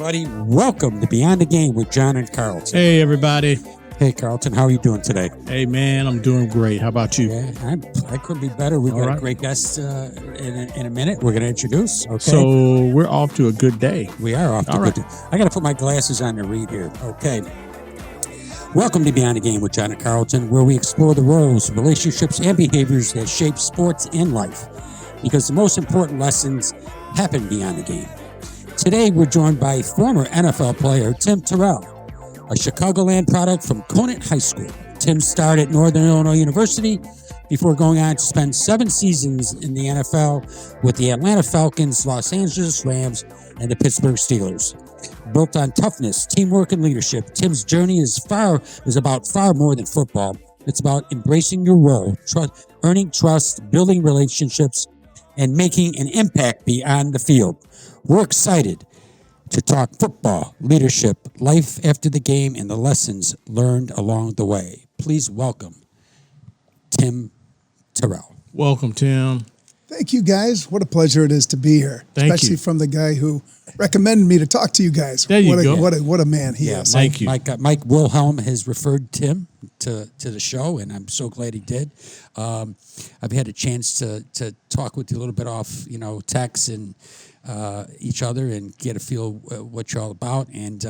everybody. Welcome to Beyond the Game with John and Carlton. Hey, everybody. Hey, Carlton, how are you doing today? Hey, man, I'm doing great. How about you? Yeah, I couldn't be better. We've got a great guest in a minute. We're going to introduce. Okay. So we're off to a good day. We are off to a good day. I got to put my glasses on to read here. Okay. Welcome to Beyond the Game with John and Carlton, where we explore the roles, relationships, and behaviors that shape sports and life. Because the most important lessons happen beyond the game. Today, we're joined by former NFL player Tim Tyrell, a Chicagoland product from Conant High School. Tim started at Northern Illinois University before going on to spend 7 seasons in the NFL with the Atlanta Falcons, Los Angeles Rams, and the Pittsburgh Steelers. Built on toughness, teamwork, and leadership, Tim's journey is about far more than football. It's about embracing your role, earning trust, building relationships, and making an impact beyond the field. We're excited to talk football, leadership, life after the game, and the lessons learned along the way. Please welcome Tim Tyrell. Welcome, Tim. Thank you, guys. What a pleasure it is to be here, especially from the guy who recommended me to talk to you guys. There you go. What a man he is. Thank you. Mike Wilhelm has referred Tim to the show, and I'm so glad he did. I've had a chance to talk with you a little bit off, text and each other and get a feel what you're all about. And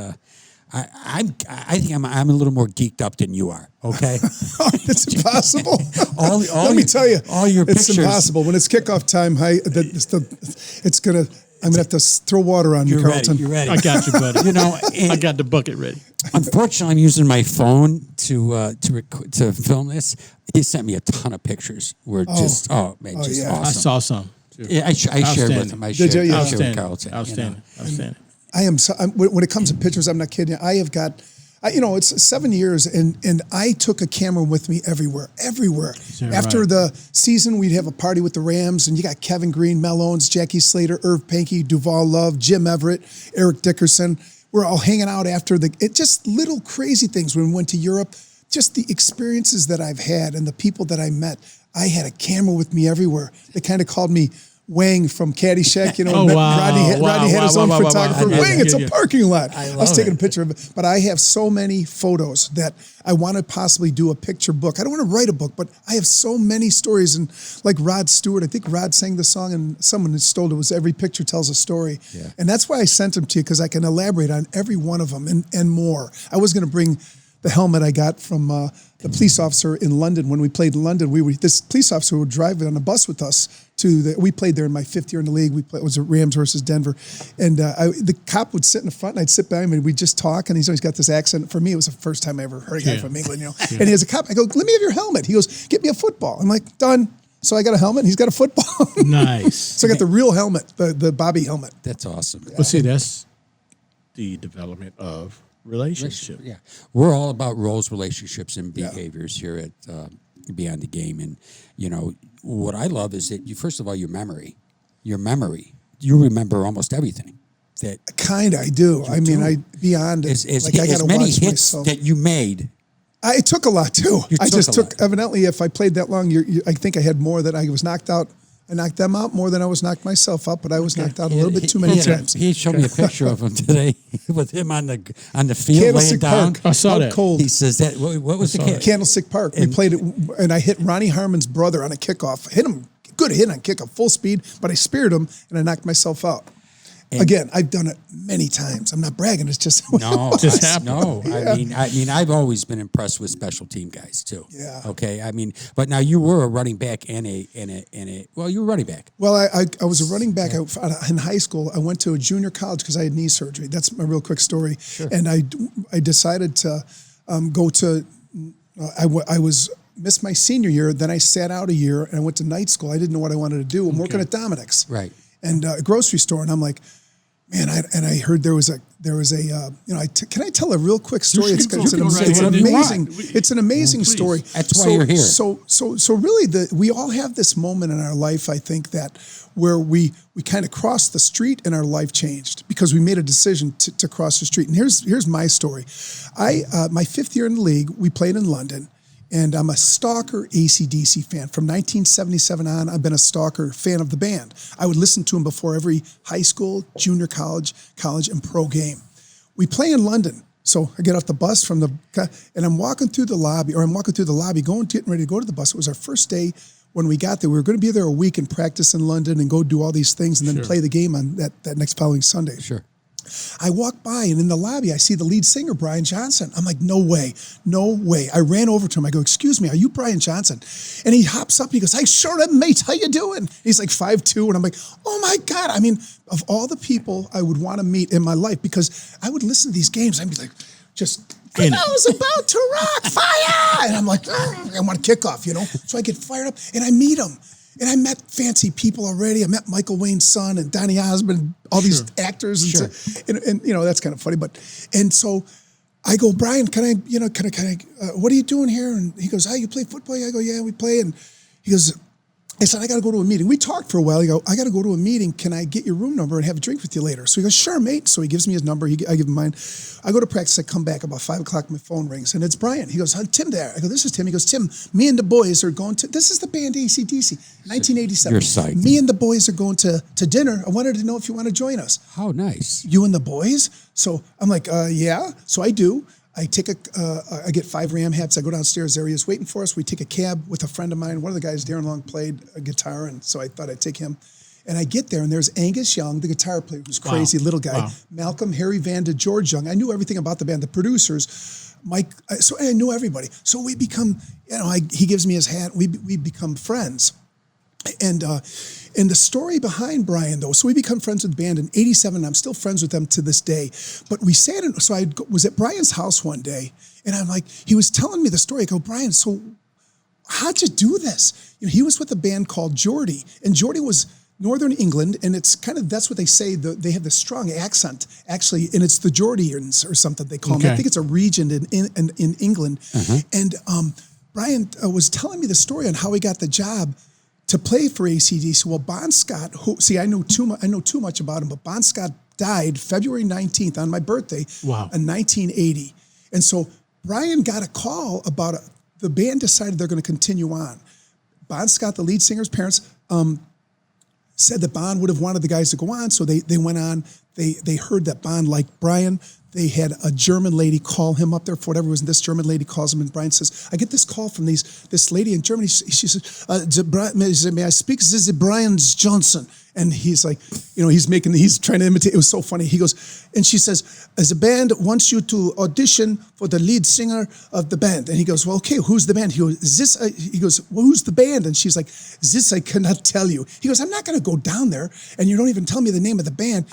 I think I'm a little more geeked up than you are. Okay, it's impossible. Let me tell you, all your it's pictures. Impossible when it's kickoff time. I'm gonna have to throw water on you, Carlton. You're ready. I got you, buddy. I got the bucket ready. Unfortunately, I'm using my phone to film this. He sent me a ton of pictures. Awesome. I saw some. Yeah, I shared with him. I shared with Carlton. Outstanding. When it comes to pictures, I'm not kidding. I have got, it's 7 years, and I took a camera with me everywhere. After the season, we'd have a party with the Rams, and you got Kevin Green, Mel Owens, Jackie Slater, Irv Pankey, Duval Love, Jim Everett, Eric Dickerson. We're all hanging out after just little crazy things. When we went to Europe, just the experiences that I've had and the people that I met. I had a camera with me everywhere. They kind of called me Wang from Caddyshack, Rodney had his own photographer. Wang, it's a parking lot. I was taking a picture of it. But I have so many photos that I want to possibly do a picture book. I don't want to write a book, but I have so many stories. And like Rod Stewart, I think Rod sang the song and someone stole it. It was Every Picture Tells a Story. Yeah. And that's why I sent them to you, because I can elaborate on every one of them and more. I was going to bring the helmet I got from the police officer in London. When we played in London, this police officer would drive on a bus with us we played there in my 5th year in the league. It was Rams versus Denver. And the cop would sit in the front and I'd sit by him and we'd just talk. And he's always got this accent. For me, it was the first time I ever heard a guy from England, And he has a cop. I go, let me have your helmet. He goes, get me a football. I'm like, done. So I got a helmet and he's got a football. Nice. So I got the real helmet, the Bobby helmet. That's awesome. Yeah. Well, see, that's the development of relationship. Yeah. We're all about roles, relationships, and behaviors here at Beyond the Game. And, what I love is that first of all, your memory, you remember almost everything. That I do. I mean, beyond it. I got to many watch hits myself. that you made. It took a lot too. Evidently, if I played that long, I think I had more that I was knocked out. I knocked them out more than I was knocked myself out, but I was knocked out a little bit too many times. He showed me a picture of him today with him on the field laying down. Park. I saw that. Cold. He says that. What was the Candlestick Park? We played it, and I hit Ronnie Harmon's brother on a kickoff. Hit him, good hit on kickoff, full speed, but I speared him and I knocked myself out. Again, I've done it many times. I'm not bragging. It's just just happened. No. Yeah. I mean, I've always been impressed with special team guys too. Yeah. Okay. I mean, but now you were a running back and you were a running back. Well, I was a running back in high school. I went to a junior college because I had knee surgery. That's my real quick story. Sure. And I decided to go to. I missed my senior year. Then I sat out a year and I went to night school. I didn't know what I wanted to do. I'm working at Dominic's. Right. And a grocery store, and I'm like, man, I heard there was a can I tell a real quick story? It's an amazing story. That's why you're here. So really, we all have this moment in our life, I think, that where we kind of crossed the street and our life changed because we made a decision to cross the street. And here's my story. My 5th year in the league, we played in London. And I'm a stalker AC/DC fan. From 1977 on, I've been a stalker fan of the band. I would listen to them before every high school, junior college, and pro game. We play in London. So I get off the bus and I'm walking through the lobby, getting ready to go to the bus. It was our first day when we got there. We were going to be there a week and practice in London and go do all these things and then play the game on that next following Sunday. Sure. I walk by and in the lobby, I see the lead singer, Brian Johnson. I'm like, no way. I ran over to him. I go, excuse me, are you Brian Johnson? And he hops up. He goes, I sure am, mate. How you doing? He's like 5'2". And I'm like, oh my God. I mean, of all the people I would want to meet in my life, because I would listen to these games. I'd be like, I was about to rock, fire. And I'm like, I want to kick off, So I get fired up and I meet him. And I met fancy people already. I met Michael Wayne's son and Donny Osmond, all these actors. And that's kind of funny. And so I go, Brian, what are you doing here? And he goes, you play football? I go, yeah, we play. And he goes, I said, I got to go to a meeting. We talked for a while. He go, I got to go to a meeting. Can I get your room number and have a drink with you later? So he goes, sure, mate. So he gives me his number. I give him mine. I go to practice. I come back about 5 o'clock. My phone rings and it's Brian. He goes, Tim there. I go, this is Tim. He goes, Tim, me and the boys are going to, this is the band AC/DC, 1987. You're psyched. Me and the boys are going to dinner. I wanted to know if you want to join us. How nice. You and the boys? So I'm like, yeah. So I do. I get 5 Ram hats. I go downstairs. There he is waiting for us. We take a cab with a friend of mine. One of the guys, Darren Long, played a guitar, and so I thought I'd take him. And I get there, and there's Angus Young, the guitar player, who's crazy, little guy. Wow. Malcolm, Harry Vanda, George Young. I knew everything about the band. The producers, Mike. So I knew everybody. So we become, he gives me his hat. We become friends. And the story behind Brian, though, so we become friends with the band in 87, and I'm still friends with them to this day. But I was at Brian's house one day, and I'm like, he was telling me the story. I go, Brian, so how'd you do this? He was with a band called Geordie, and Geordie was Northern England, and it's kind of, that's what they say, they have this strong accent, actually, and it's the Geordians or something they call them. I think it's a region in England. And Brian was telling me the story on how he got the job to play for AC/DC. Well, Bon Scott, I know too much about him, but Bon Scott died February 19th on my birthday in 1980. And so Brian got a call about the band decided they're going to continue on. Bon Scott, the lead singer's parents, said that Bon would have wanted the guys to go on, so they went on. They heard that Bon liked Brian. They had a German lady call him up there for whatever reason. This German lady calls him, and Brian says, I get this call from this lady in Germany. She says, may I speak? This is Brian Johnson. And he's like, he's trying to imitate. It was so funny. He goes, and she says, as a band wants you to audition for the lead singer of the band. And he goes, well, okay, who's the band? He goes, well, who's the band? And she's like, this I cannot tell you. He goes, I'm not going to go down there, and you don't even tell me the name of the band.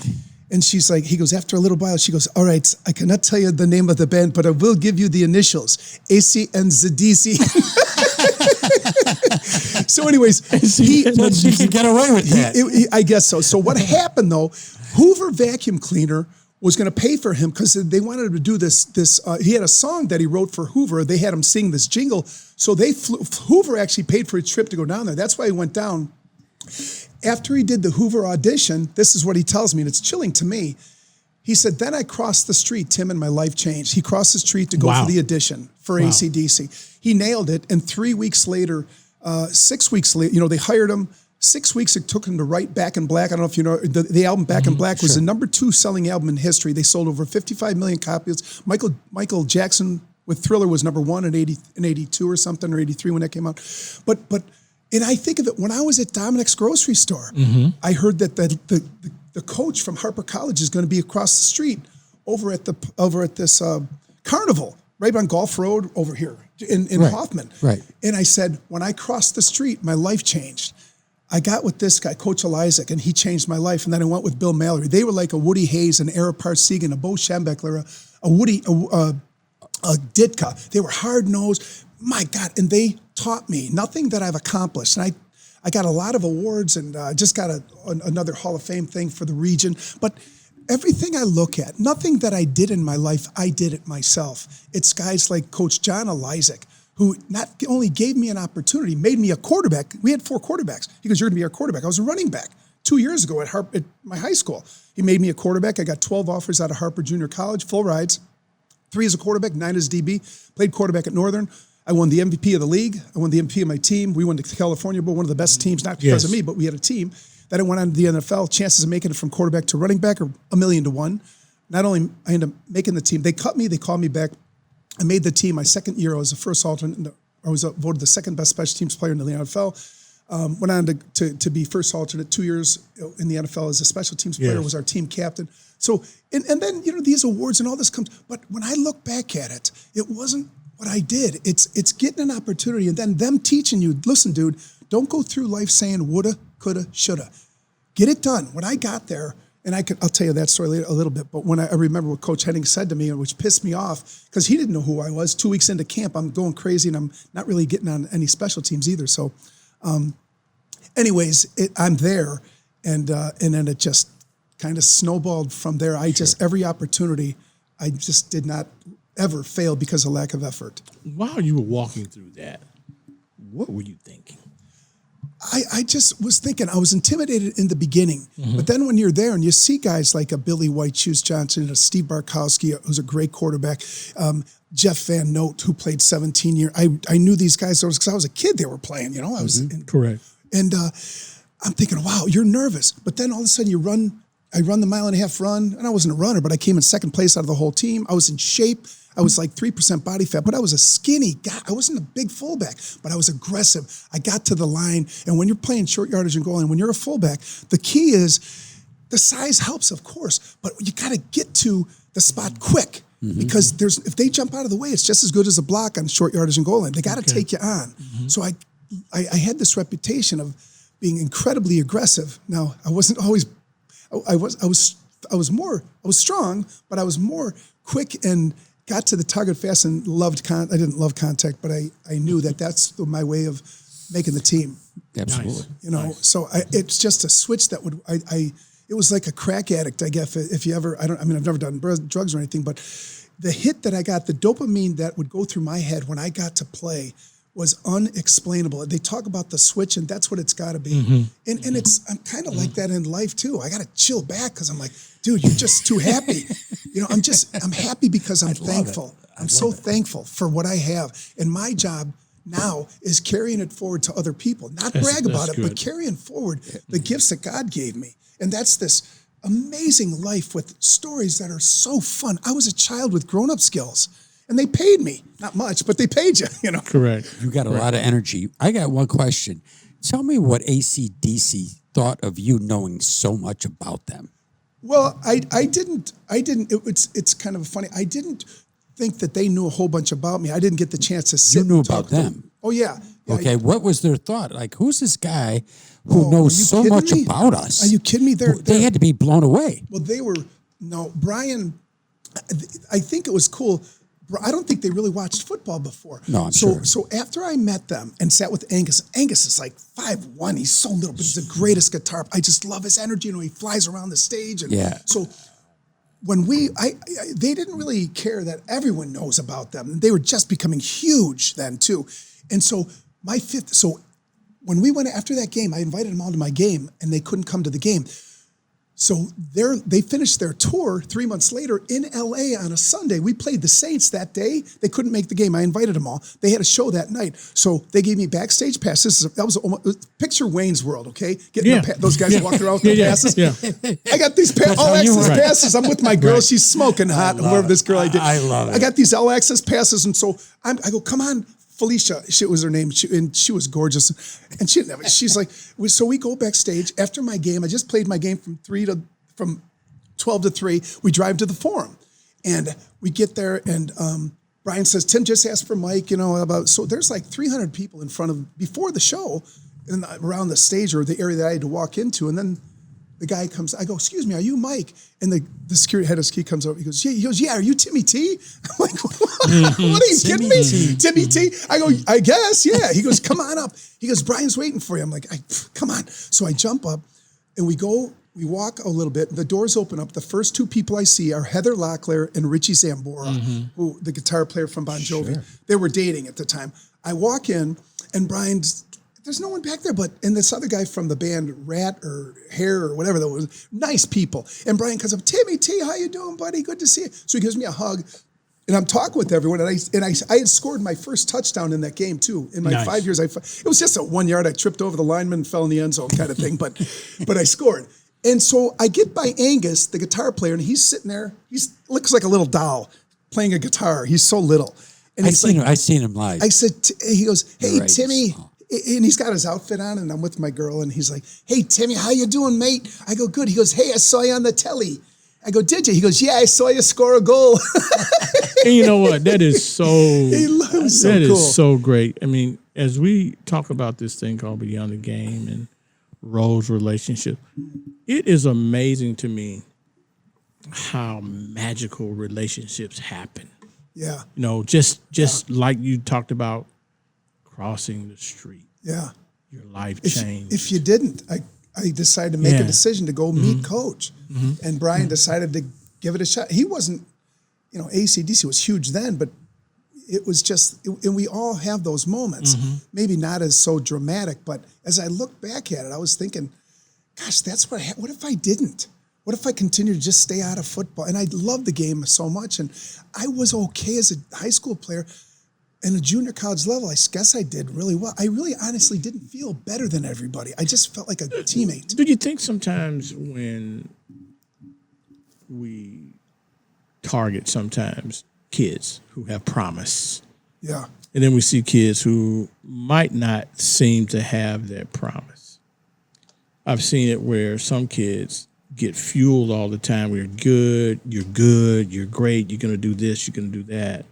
And she's like, he goes, after a little while, she goes, all right, I cannot tell you the name of the band, but I will give you the initials, AC and ZDC. So anyways, she can get away with that. I guess so. So what happened, though, Hoover Vacuum Cleaner was going to pay for him because they wanted him to do this. He had a song that he wrote for Hoover. They had him sing this jingle. So Hoover actually paid for his trip to go down there. That's why he went down. After he did the Hoover audition, this is what he tells me, and it's chilling to me. He said, then I crossed the street, Tim, and my life changed. He crossed the street to go for the audition for AC/DC. He nailed it, and 3 weeks later, 6 weeks later, they hired him. 6 weeks it took him to write Back in Black. I don't know if you know, the album Back in Black was the number 2 selling album in history. They sold over 55 million copies. Michael Jackson with Thriller was number 1 in 82 or something, or 83 when that came out. And I think of it, when I was at Dominic's grocery store, I heard that the coach from Harper College is going to be across the street over at this carnival, right on Gulf Road over here in Hoffman. Right. And I said, when I crossed the street, my life changed. I got with this guy, Coach Elizac, and he changed my life. And then I went with Bill Mallory. They were like a Woody Hayes, an Ara Parsegan, a Bo Schembechler, a Ditka. They were hard-nosed. My God, and they taught me nothing that I've accomplished. And I got a lot of awards, and just got another Hall of Fame thing for the region. But everything I look at, nothing that I did in my life, I did it myself. It's guys like Coach John Elizac, who not only gave me an opportunity, made me a quarterback. We had 4 quarterbacks. He goes, you're going to be our quarterback. I was a running back 2 years ago at my high school. He made me a quarterback. I got 12 offers out of Harper Junior College, full rides, 3 as a quarterback, 9 as DB, played quarterback at Northern. I won the MVP of the league. I won the MVP of my team. We won the California Bowl, one of the best teams, not because of me, but we had a team. Then I went on to the NFL. Chances of making it from quarterback to running back are 1,000,000 to 1. Not only I ended up making the team, they cut me, they called me back. I made the team my second year. I was the first alternate. I was voted the second best special teams player in the NFL. Went on to be first alternate 2 years in the NFL as a special teams player, was our team captain. So, and then, these awards and all this comes, but when I look back at it, it wasn't what I did. It's getting an opportunity and then them teaching you, listen, dude, don't go through life saying woulda, coulda, shoulda. Get it done. When I got there, and I'll tell you that story later, a little bit, but when I remember what Coach Henning said to me, which pissed me off, because he didn't know who I was. 2 weeks into camp, I'm going crazy, and I'm not really getting on any special teams either. So, anyways, I'm there, and then it just kind of snowballed from there. Every opportunity, I just did not ever fail because of lack of effort. While you were walking through that, what were you thinking? I just was thinking, I was intimidated in the beginning, but then when you're there and you see guys like a Billy White, Shoes Johnson, a Steve Barkowski, who's a great quarterback, Jeff Van Note, who played 17 years. I knew these guys because I was a kid they were playing, I was correct. And I'm thinking, wow, you're nervous. But then all of a sudden I run the 1.5 mile run, and I wasn't a runner, but I came in second place out of the whole team. I was in shape. I was like 3% body fat, but I was a skinny guy. I wasn't a big fullback, but I was aggressive. I got to the line, and when you're playing short yardage and goal line, when you're a fullback, the key is the size helps, of course, but you got to get to the spot quick because if they jump out of the way, it's just as good as a block on short yardage and goal line. They got to take you on. So I had this reputation of being incredibly aggressive. Now, I wasn't always. I was strong, but I was more quick and got to the target fast and I didn't love contact, but I knew that's my way of making the team. Absolutely. Nice. So it's just a switch that it was like a crack addict, I guess, if you ever, I've never done drugs or anything, but the hit that I got, the dopamine that would go through my head when I got to play was unexplainable. They talk about the switch, and that's what it's got to be. And I'm kind of like that in life too. I got to chill back because I'm like, dude, you're just too happy. I'm happy because I'm thankful. I'm so thankful for what I have. And my job now is carrying it forward to other people. Not brag about it, but carrying forward the gifts that God gave me. And that's this amazing life with stories that are so fun. I was a child with grown-up skills. And they paid me. Not much, but they paid you, Correct. You got a lot of energy. I got one question. Tell me what AC/DC thought of you knowing so much about them. Well, I didn't, it's kind of funny. I didn't think that they knew a whole bunch about me. I didn't get the chance to sit You knew and talk about to them. Oh, yeah. Okay, what was their thought? Like, who's this guy who knows so much about us? Are you kidding me? They had to be blown away. Well, Brian, I think it was cool. I don't think they really watched football before. No, I'm sure. So after I met them and sat with Angus is like 5'1". He's so little, but he's the greatest guitar. I just love his energy. He flies around the stage. And so when they didn't really care that everyone knows about them. They were just becoming huge then too. And so when we went after that game, I invited them all to my game, and they couldn't come to the game. So they finished their tour 3 months later in LA on a Sunday. We played the Saints that day. They couldn't make the game. I invited them all. They had a show that night. So they gave me backstage passes. That was almost, picture Wayne's World, okay? Getting those guys walking around with the passes. Yeah. I got these all access passes. I'm with my girl. She's smoking hot. Whoever this girl I did. I love it. I got these all access passes. And so I go, come on, Felicia, she was her name, and she was gorgeous, and she's like, so we go backstage after my game. I just played my game from 12 to 3. We drive to the Forum, and we get there, and Brian says, Tim just asked for Mike, so there's like 300 people in front of before the show, and around the stage or the area that I had to walk into, and then the guy comes, I go, excuse me, are you Mike? And the security head of ski comes over. He goes, yeah, are you Timmy T? I'm like, what are you kidding me? Timmy T? I go, I guess, yeah. He goes, come on up. He goes, Brian's waiting for you. I'm like, come on. So I jump up, and we walk a little bit. The doors open up. The first two people I see are Heather Locklear and Richie Zambora, who the guitar player from Bon Jovi. Sure. They were dating at the time. I walk in, and there's no one back there, and this other guy from the band, Rat or Hair or whatever that was, nice people. And Brian comes up, Timmy T, how you doing, buddy? Good to see you. So he gives me a hug. And I'm talking with everyone, and I had scored my first touchdown in that game too. In my 5 years, it was just a 1 yard. I tripped over the lineman and fell in the end zone kind of thing, but I scored. And so I get by Angus, the guitar player, and he's sitting there. He looks like a little doll playing a guitar. He's so little. And I've seen him live. I said, he goes, "Hey, Right. Timmy." And he's got his outfit on, and I'm with my girl, and he's like, "Hey, Timmy, how you doing, mate?" I go, "Good." He goes, "Hey, I saw you on the telly." I go, "Did you?" He goes, "Yeah, I saw you score a goal." And you know what? That is so. That is so great. I mean, as we talk about this thing called Beyond the Game and roles, relationship, it is amazing to me how magical relationships happen. Yeah. You know, just like you talked about crossing the street. Yeah. Your life changed. If you didn't, I decided to make a decision to go meet Coach. And Brian decided to give it a shot. He wasn't, AC/DC was huge then, but it was just, and we all have those moments. Maybe not as so dramatic, but as I look back at it, I was thinking, gosh, that's what if I didn't? What if I continued to just stay out of football? And I loved the game so much, and I was okay as a high school player. And a junior college level, I guess I did really well. I really honestly didn't feel better than everybody. I just felt like a teammate. Do you think sometimes when we target sometimes kids who have promise, Yeah. and then we see kids who might not seem to have that promise? I've seen it where some kids get fueled all the time. You're good, you're great, you're going to do this, you're going to do that.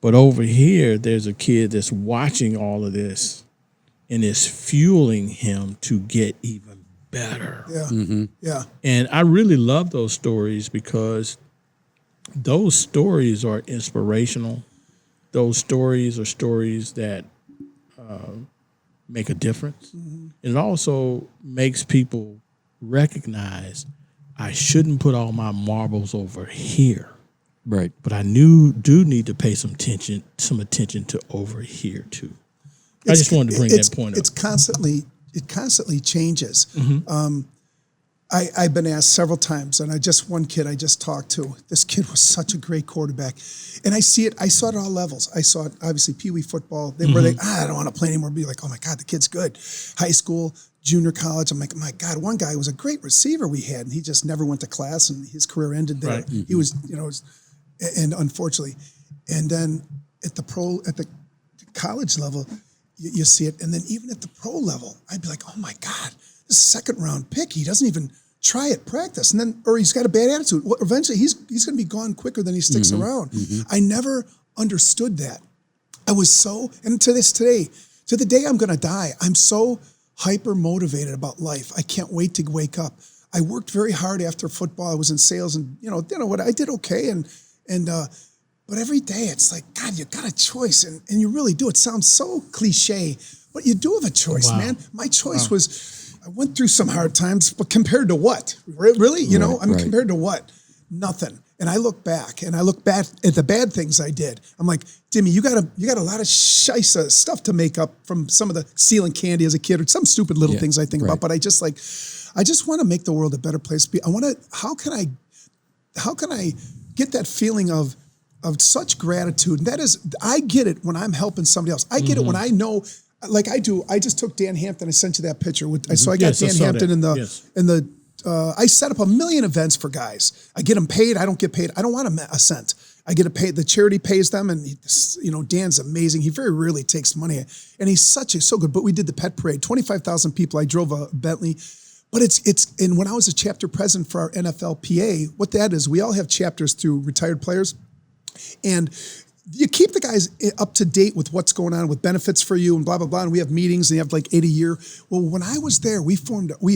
But over here, there's a kid that's watching all of this and is fueling him to get even better. Yeah. Yeah. And I really love those stories because those stories are inspirational. Those stories are stories that make a difference. And it also makes people recognize I shouldn't put all my marbles over here. Right. But I do need to pay some attention to over here too. I just wanted to bring that point up. It constantly changes. I've been asked several times, and one kid I just talked to, this kid was such a great quarterback. And I saw it at all levels. I saw it, obviously, Pee Wee football, where I don't want to play anymore. Be like, oh my God, the kid's good. High school, junior college, I'm like, my God, one guy was a great receiver we had, and he just never went to class, and his career ended there. Right. He was, and unfortunately, and then at the college level, you see it, and then even at the pro level, I'd be like, oh my God, this second round pick, he doesn't even try at practice, and then he's got a bad attitude. Well, eventually, he's going to be gone quicker than he sticks around. I never understood that. I was so, and to the day I'm going to die, I'm so hyper motivated about life. I can't wait to wake up. I worked very hard after football. I was in sales, and what I did okay, but every day it's like, God, you got a choice, and you really do. It sounds so cliche, but you do have a choice, man. My choice was, I went through some hard times, but compared to what? Really? Compared to what? Nothing. And I look back at the bad things I did. I'm like, Timmy, you got a lot of shiesty stuff to make up from some of the stealing candy as a kid or some stupid little things I think about. But I just want to make the world a better place. How can I get that feeling of such gratitude? And that is, I get it when I'm helping somebody else. I get it when I know, like I do. I just took Dan Hampton. I sent you that picture. So I got Dan Hampton in the. I set up 1 million events for guys. I get them paid. I don't get paid. I don't want a cent. I get paid. The charity pays them, and Dan's amazing. He very rarely takes money, and he's so good. But we did the pet parade, 25,000 people. I drove a Bentley. But and when I was a chapter president for our NFLPA, what that is, we all have chapters through retired players, and you keep the guys up to date with what's going on with benefits for you and blah, blah, blah. And we have meetings and you have like 8 a year. Well, when I was there, we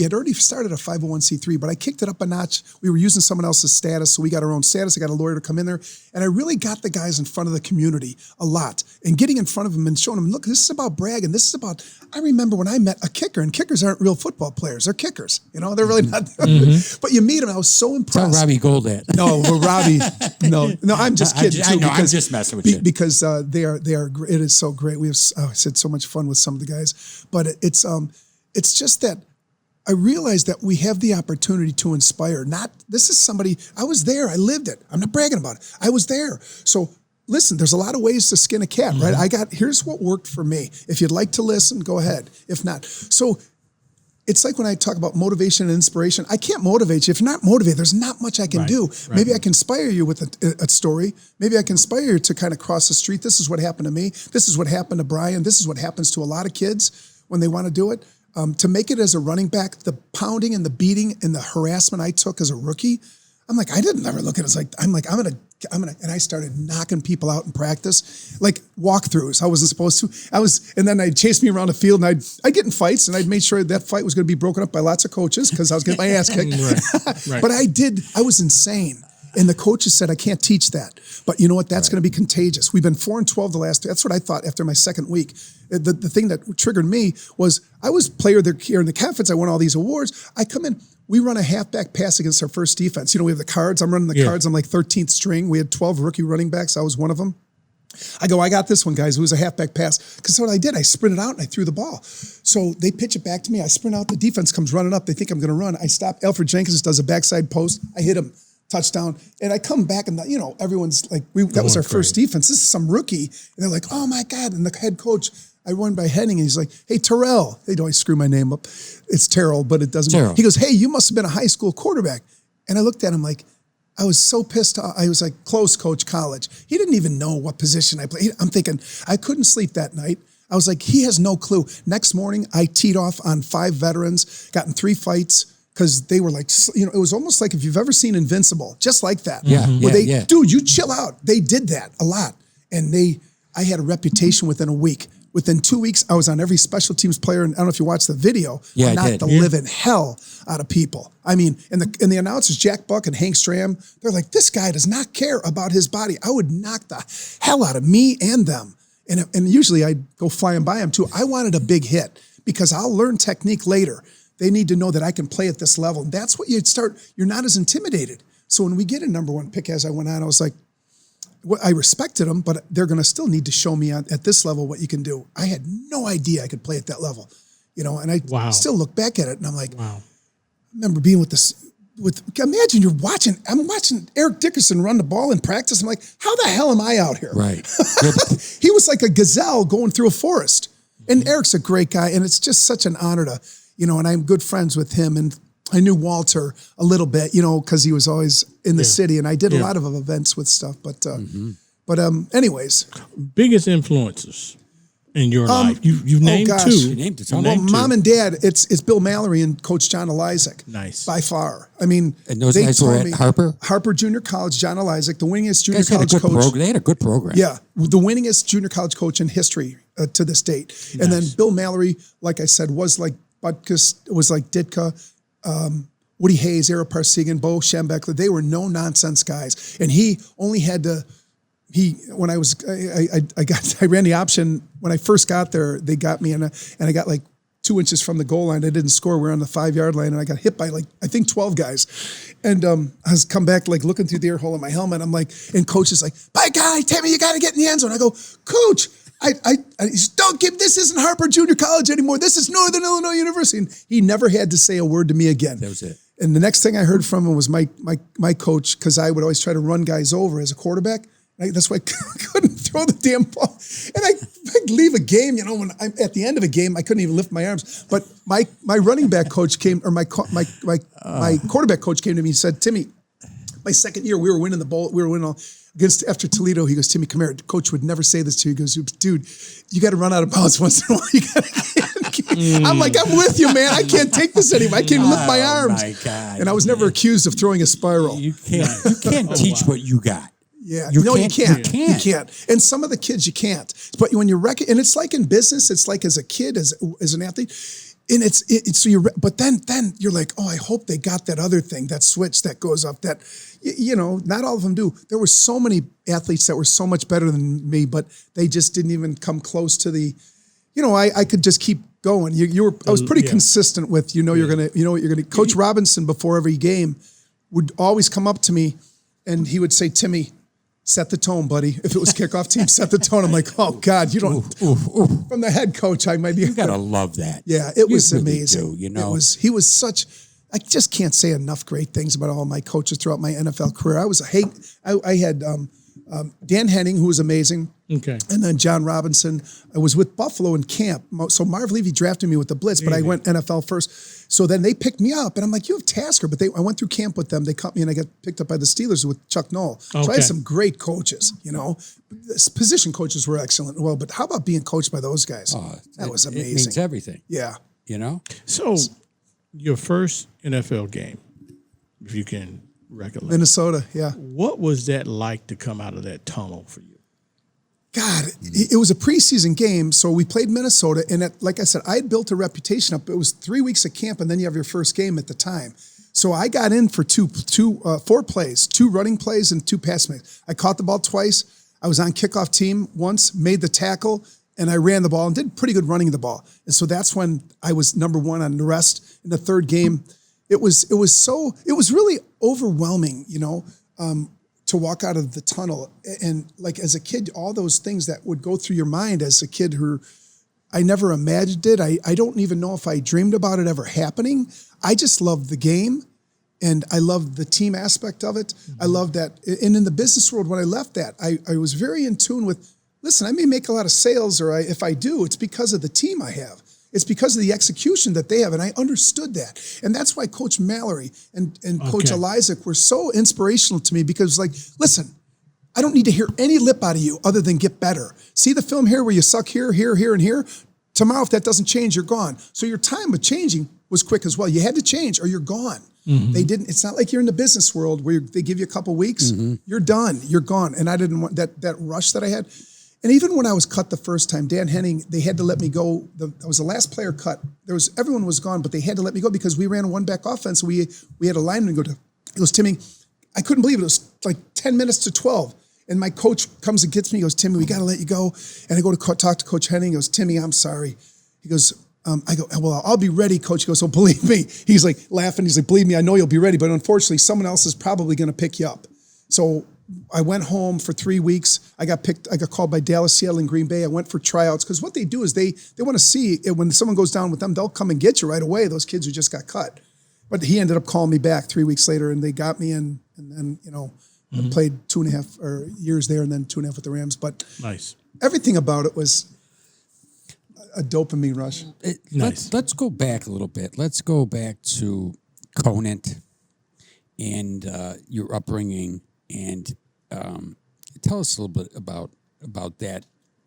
had already started a 501c3, but I kicked it up a notch. We were using someone else's status. So we got our own status. I got a lawyer to come in there. And I really got the guys in front of the community a lot and getting in front of them and showing them, look, this is about bragging. This is about, I remember when I met a kicker, and kickers aren't real football players. They're kickers. They're really not. But you meet them. I was so impressed. Tell Robbie Gold that. No, Robbie. No, I'm just kidding too. I'm just messing with you. Because they are. It is so great. We have had so much fun with some of the guys, but it's just that I realize that we have the opportunity to inspire. This is somebody. I was there. I lived it. I'm not bragging about it. I was there. So listen, there's a lot of ways to skin a cat, right? Here's what worked for me. If you'd like to listen, go ahead. If not. So it's like when I talk about motivation and inspiration, I can't motivate you. If you're not motivated, there's not much I can do. Right. Maybe I can inspire you with a story. Maybe I can inspire you to kind of cross the street. This is what happened to me. This is what happened to Brian. This is what happens to a lot of kids when they want to do it. To make it as a running back, the pounding and the beating and the harassment I took as a rookie, I'm like, I didn't ever look at it as like, I'm gonna, and I started knocking people out in practice, like walkthroughs. I wasn't supposed to. And then they'd chase me around the field, and I'd get in fights, and I'd make sure that fight was going to be broken up by lots of coaches because I was getting my ass kicked. Right. But I was insane. And the coaches said, I can't teach that. But you know what? That's going to be contagious. We've been 4-12 the last, that's what I thought after my second week. The thing that triggered me was I was player of the year in the conference. I won all these awards. I come in, we run a halfback pass against our first defense. You know, we have the cards. I'm running the cards. I'm like 13th string. We had 12 rookie running backs. I was one of them. I go, I got this one, guys. It was a halfback pass. Because what I did, I sprinted out and I threw the ball. So they pitch it back to me. I sprint out. The defense comes running up. They think I'm going to run. I stop. Alfred Jenkins does a backside post. I hit him. Touchdown. And I come back and, you know, everyone's like, that was our first defense. This is some rookie. And they're like, oh my God. And the head coach, I won by Henning, and he's like, hey, Tyrell. They don't screw my name up. It's Tyrell, but it doesn't. Tyrell. He goes, hey, you must have been a high school quarterback. And I looked at him like, I was so pissed off. I was like, close coach college. He didn't even know what position I played. I'm thinking, I couldn't sleep that night. I was like, he has no clue. Next morning, I teed off on 5 veterans, got in 3 fights. Because they were like, you know, it was almost like if you've ever seen Invincible, just like that. Dude, you chill out. They did that a lot. And I had a reputation within a week. Within 2 weeks, I was on every special teams player. And I don't know if you watched the video. Yeah, not I did. The living hell out of people. I mean, and the announcers, Jack Buck and Hank Stram, they're like, this guy does not care about his body. I would knock the hell out of me and them. And usually I'd go flying by them too. I wanted a big hit because I'll learn technique later. They need to know that I can play at this level. And that's what you're not as intimidated. So when we get a number 1 pick as I went on, I was like, well, I respected them, but they're going to still need to show me at this level what you can do. I had no idea I could play at that level, you know, and I still look back at it and I'm like, I remember being imagine I'm watching Eric Dickerson run the ball in practice. I'm like, how the hell am I out here? Right. He was like a gazelle going through a forest. And Eric's a great guy. And it's just such an honor to, you know, and I'm good friends with him. And I knew Walter a little bit, you know, because he was always in the city. And I did a lot of events with stuff. But anyways. Biggest influences in your life? You've named 2. You named it. Well, Mom and Dad, it's Bill Mallory and Coach John Elizik. Nice. By far. I mean, and those guys were at Harper Junior College, John Elizik, the winningest junior college coach. They had a good program. Yeah, the winningest junior college coach in history to this date. Nice. And then Bill Mallory, like I said, was like Butkus, was like Ditka, Woody Hayes, Ara Parsegan, Bo Schembechler. They were no nonsense guys. And he only had to. When I ran the option when I first got there. They got me and I got like 2 inches from the goal line. I didn't score. We were on the 5-yard line, and I got hit by like I think 12 guys. And I was come back like looking through the air hole in my helmet. I'm like, and coach is like, "By God, Tammy, you got to get in the end zone." I go, "Coach, I don't give. This isn't Harper Junior College anymore. This is Northern Illinois University." And he never had to say a word to me again. That was it. And the next thing I heard from him was my coach, because I would always try to run guys over as a quarterback. That's why I couldn't throw the damn ball. And I'd leave a game, you know, when I'm at the end of a game, I couldn't even lift my arms. But my running back coach came, or my quarterback coach came to me and said, "Timmy, my second year, we were winning the bowl. We were winning all against after Toledo." He goes, "Timmy, come here. Coach would never say this to you." He goes, "Dude, you got to run out of bounds once in a while. You got to." I'm like, "I'm with you, man. I can't take this anymore. I can't lift my arms." My God, and I was never accused of throwing a spiral. You can't teach what you got. Yeah, you can't. And some of the kids you can't. But when you're and it's like in business, it's like as a kid, as an athlete, and but then you're like, oh, I hope they got that other thing, that switch that goes up. That, you know, not all of them do. There were so many athletes that were so much better than me, but they just didn't even come close to the. You know, I could just keep going. I was pretty consistent with you're gonna. Coach Robinson before every game would always come up to me, and he would say, "Timmy, set the tone, buddy." If it was kickoff team, set the tone. I'm like, oh God, you don't. From the head coach, I might be. You gotta love that. Yeah, it was amazing. Do, you know, he was such. I just can't say enough great things about all my coaches throughout my NFL career. I had Dan Henning, who was amazing. Okay. And then John Robinson. I was with Buffalo in camp. So Marv Levy drafted me with the blitz, but I went NFL first. So then they picked me up, and I'm like, you have Tasker. But I went through camp with them. They cut me, and I got picked up by the Steelers with Chuck Noll. So I had some great coaches, Position coaches were excellent. Well, but how about being coached by those guys? That was amazing. It means everything. Yeah. So your first NFL game, if you can recollect. Minnesota, yeah. What was that like to come out of that tunnel for you? God, it was a preseason game, so we played Minnesota, and like I said, I had built a reputation up. It was 3 weeks of camp, and then you have your first game at the time. So I got in for 4 plays, 2 running plays and 2 pass plays. I caught the ball twice. I was on kickoff team once, made the tackle, and I ran the ball and did pretty good running the ball. And so that's when I was number 1 on the rest. In the third game, it was really overwhelming, to walk out of the tunnel. And like as a kid, all those things that would go through your mind as a kid who I never imagined it. I don't even know if I dreamed about it ever happening. I just loved the game, and I loved the team aspect of it. I loved that. And in the business world, when I left that, I was very in tune with, listen, I may make a lot of sales, or if I do, it's because of the team I have. It's because of the execution that they have, and I understood that. And that's why Coach Mallory and Coach Elizik were so inspirational to me, because listen, I don't need to hear any lip out of you other than get better. See the film here where you suck here, here, here, and here? Tomorrow, if that doesn't change, you're gone. So your time of changing was quick as well. You had to change or you're gone. They didn't. It's not like you're in the business world where they give you a couple weeks. You're done. You're gone. And I didn't want that rush that I had. And even when I was cut the first time, Dan Henning, they had to let me go. I was the last player cut. Everyone was gone, but they had to let me go because we ran a 1-back offense. We had a lineman go to. He goes, Timmy, I couldn't believe it. It was like 10 minutes to 12. And my coach comes and gets me. He goes, Timmy, we got to let you go. And I go to talk to Coach Henning. He goes, Timmy, I'm sorry. He goes, I go, well, I'll be ready, Coach. He goes, oh, believe me. He's like laughing. He's like, believe me, I know you'll be ready. But unfortunately, someone else is probably going to pick you up. So I went home for 3 weeks. I got called by Dallas, Seattle, and Green Bay. I went for tryouts because what they do is they want to see it. When someone goes down with them, they'll come and get you right away, those kids who just got cut. But he ended up calling me back 3 weeks later, and they got me in. And then, I played 2.5 years there and then 2.5 with the Rams. But nice. Everything about it was a dopamine rush. Nice. Let's go back a little bit. Let's go back to Conant and your upbringing, and tell us a little bit about that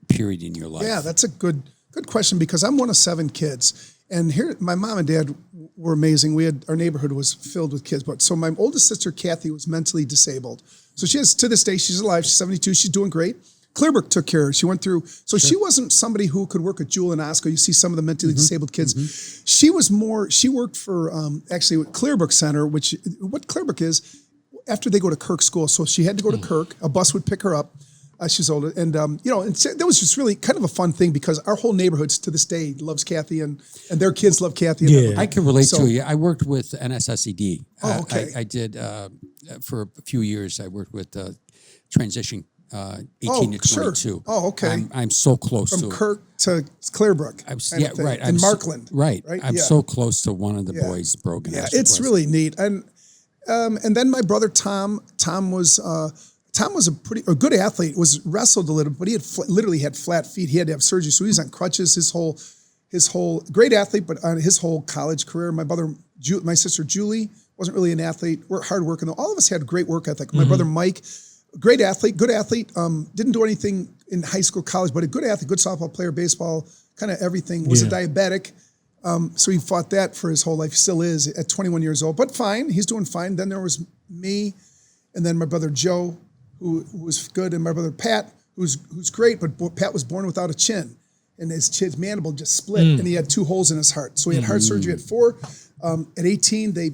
period in your life. Yeah, that's a good question, because I'm one of 7 kids. And here, my mom and dad were amazing. Our neighborhood was filled with kids. But so my oldest sister, Kathy, was mentally disabled. So she has, to this day, she's alive. She's 72. She's doing great. Clearbrook took care of her. She went through, so she wasn't somebody who could work at Jewel and Osco. You see some of the mentally disabled kids. She worked for, actually, with Clearbrook Center, what Clearbrook is, after they go to Kirk school. So she had to go to Kirk. A bus would pick her up. She's older. And, that was just really kind of a fun thing, because our whole neighborhood to this day loves Kathy, and their kids love Kathy. Yeah. I can relate to you. I worked with NSSED. Oh, okay. I did, for a few years, I worked with transition 18 to 22. Sure. Oh, okay. I'm so close to From Kirk to Clearbrook. right. In Markland. Right. I'm so close to one of the boys broken. Yeah, it's really neat. And then my brother Tom was a good athlete. Was wrestled a little, but he had literally had flat feet. He had to have surgery, so he was on crutches his whole great athlete, but on his whole college career. My sister Julie wasn't really an athlete. We're hard working though. All of us had great work ethic. My brother Mike, great athlete, good athlete. Didn't do anything in high school, college, but a good athlete, good softball player, baseball, kind of everything. Was a diabetic. So he fought that for his whole life. He still is at 21 years old, but fine. He's doing fine. Then there was me, and then my brother Joe, who was good, and my brother Pat, who's great, but Pat was born without a chin, and his mandible just split, and he had 2 holes in his heart. So he had heart surgery at 4. At 18, they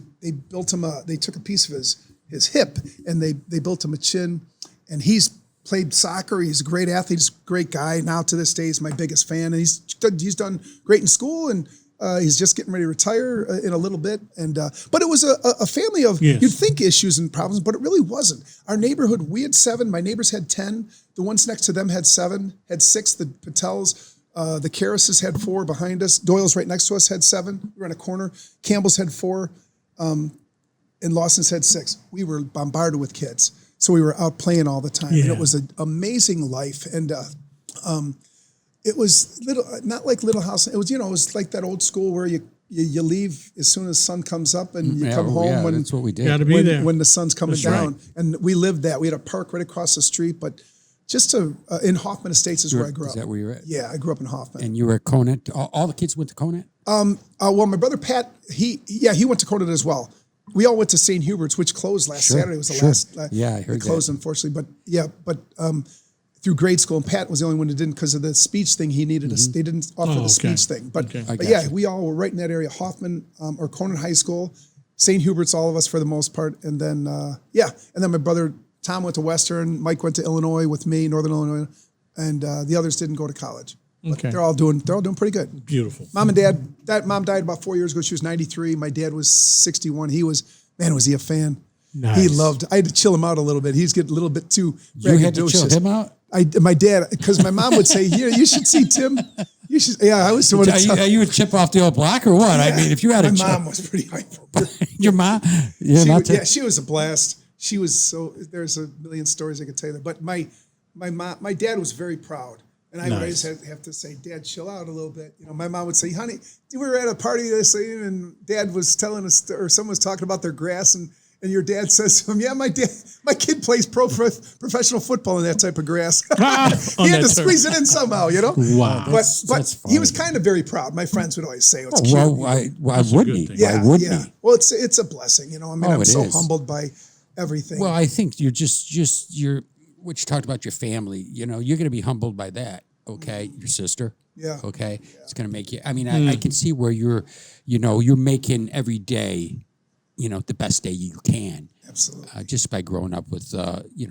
built him they took a piece of his hip, and they built him a chin, and he's played soccer. He's a great athlete. He's a great guy. Now to this day, he's my biggest fan, and he's done great in school, and he's just getting ready to retire in a little bit. And but it was a family of, you'd think, issues and problems, but it really wasn't. Our neighborhood, we had 7. My neighbors had 10. The ones next to them had 7, had 6. The Patels, the Karrases had 4 behind us. Doyle's right next to us had 7. We were in a corner. Campbell's had 4. And Lawson's had 6. We were bombarded with kids. So we were out playing all the time, and Yeah. it was an amazing life. And it was not like Little House. It was, it was like that old school where you leave as soon as sun comes up and you come home when that's what we did. Gotta be there. when the sun's coming That's down. right. And we lived that. We had a park right across the street, but just in Hoffman Estates is where I grew up. Is that where you're at? Yeah, I grew up in Hoffman. And you were at Conant. All the kids went to Conant? Well, my brother Pat, he went to Conant as well. We all went to St. Hubert's, which closed last Saturday. It was the last. Yeah, I heard it closed, unfortunately. But through grade school, and Pat was the only one who didn't because of the speech thing. He needed they didn't offer the okay. speech thing. But, Okay. but yeah, we all were right in that area. Hoffman or Conant High School, St. Hubert's, all of us for the most part. And then, and then my brother Tom went to Western. Mike went to Illinois with me, Northern Illinois. And the others didn't go to college. But Okay. they're all doing pretty good. Beautiful. Mom and dad, mom died about 4 years ago. She was 93. My dad was 61. Was he a fan? Nice. He loved, I had to chill him out a little bit. He's getting a little bit too You had to chill braggadocious. him out? My dad, because my mom would say, you should see Tim. You should, I was the one Are you a chip off the old block or what? I mean, if you had a my chip. mom was pretty hyper. Your mom? Yeah, She was a blast. She was there's a million stories I could tell you. But my dad was very proud. And I would always have to say, Dad, chill out a little bit. My mom would say, honey, we were at a party this evening and Dad was telling us, or someone was talking about their grass and your dad says to him, yeah, my kid plays professional football in that type of grass. He had to squeeze it in somehow, Wow. But that's he was funny. kind of very proud. My friends would always say, it's cute. Well, why wouldn't he? thing. Yeah, Why wouldn't yeah. he? Well, it's a blessing, I mean, I'm it so is. humbled by everything. Well, I think you're you're what you talked about your family. You're going to be humbled by that. Okay, your sister. Yeah. Okay, it's going to make you. I mean, I can see where you're making every day, the best day you can. Absolutely. Just by growing up with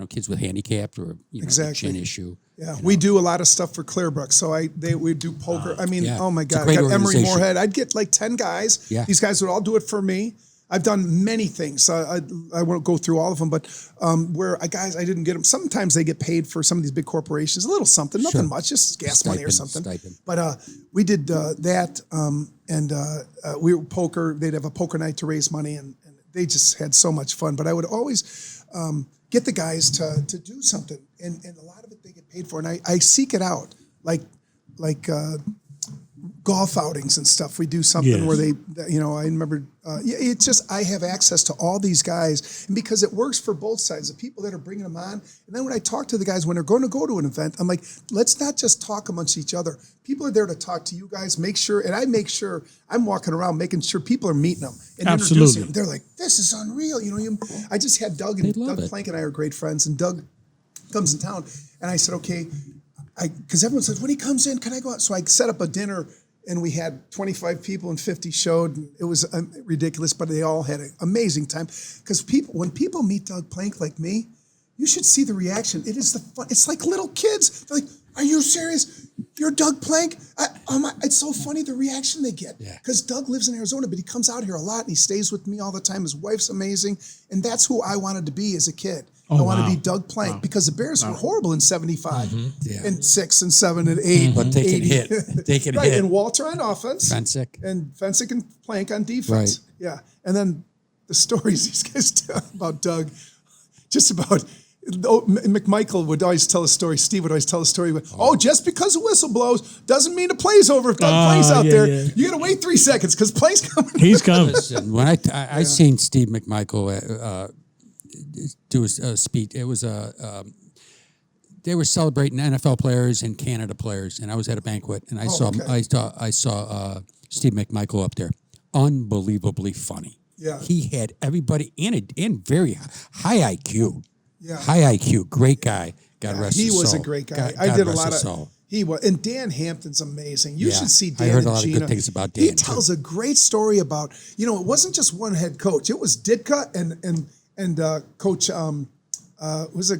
kids with handicapped or Exactly. a chin issue. Yeah, we do a lot of stuff for Clearbrook. So we do poker. I mean, yeah. oh my It's a God, great I got Emery organization. Moorhead. I'd get like 10 guys. Yeah. These guys would all do it for me. I've done many things. I won't go through all of them, but where guys, I didn't get them. Sometimes they get paid for some of these big corporations, a little something, nothing Sure. much, just gas money or Stipend, something. stipend. But we did that, and we were poker. They'd have a poker night to raise money, and they just had so much fun. But I would always get the guys to do something, and a lot of it they get paid for, and I seek it out, like golf outings and stuff. We do something Yes. where I remember, it's just, I have access to all these guys, and because it works for both sides, the people that are bringing them on. And then when I talk to the guys, when they're going to go to an event, I'm like, let's not just talk amongst each other. People are there to talk to you guys, make sure I'm walking around making sure people are meeting them and Absolutely. introducing them. They're like, this is unreal. I just had Doug They love it. Plank and I are great friends, and Doug comes in town, and I said, okay, because everyone says, when he comes in, can I go out? So I set up a dinner, and we had 25 people and 50 showed. And it was ridiculous, but they all had an amazing time. Because when people meet Doug Plank like me, you should see the reaction. It is the fun. It's like little kids. They're like, are you serious? You're Doug Plank? It's so funny the reaction they get. Yeah. Because Doug lives in Arizona, but he comes out here a lot, and he stays with me all the time. His wife's amazing. And that's who I wanted to be as a kid. I wanted to be Doug Plank because the Bears were horrible in 75 Yeah. and 6 and 7 and 8. But they can 80. hit. They can Right, hit. and Walter on offense. Fensick. And Fensick and Plank on defense. Right. Yeah. And then the stories these guys tell about Doug, just about, McMichael would always tell a story, Steve would always tell a story, about, just because the whistle blows doesn't mean the play's over. If Doug Plank's out yeah, there, yeah. you got to wait 3 seconds because Plank's coming. He's coming. Listen, when I seen Steve McMichael do a speech, it was they were celebrating NFL players and Canada players, and I was at a banquet, and I saw Steve McMichael up there, unbelievably funny. Yeah. He had everybody and very high IQ. Yeah. High IQ, great guy. God rest He his soul. was a great guy. God I did a rest lot his of. soul. He was, and Dan Hampton's amazing. You Yeah, should see I Dan. heard and a lot of Gina. good things about He Dan, too. tells a great story about it wasn't just one head coach. It was Ditka and Coach was a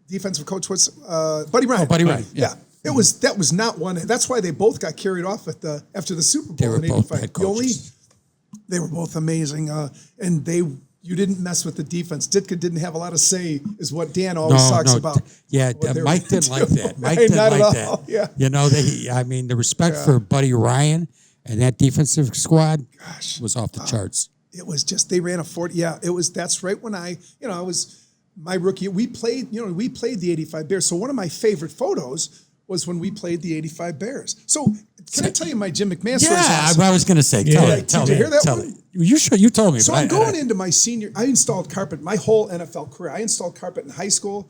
defensive coach. What's Buddy Ryan? Buddy Ryan, yeah. That was not one. That's why they both got carried off after the Super Bowl. They were in both 85. head coaches. They were both amazing, and you didn't mess with the defense. Ditka didn't have a lot of say, is what Dan always talks about. Yeah, what they were Mike didn't gonna like do. that. Mike Right, didn't not at like all. that. Yeah. The respect for Buddy Ryan and that defensive squad was off the charts. It was just, they ran a 40. Yeah, that's right when I was my rookie, we played the 85 Bears. So one of my favorite photos was when we played the 85 Bears. So can I tell you my Jim McMahon story? Yeah, I was going to say, tell it. Did you hear that one? You told me. So I'm going into my senior, I installed carpet my whole NFL career. I installed carpet in high school.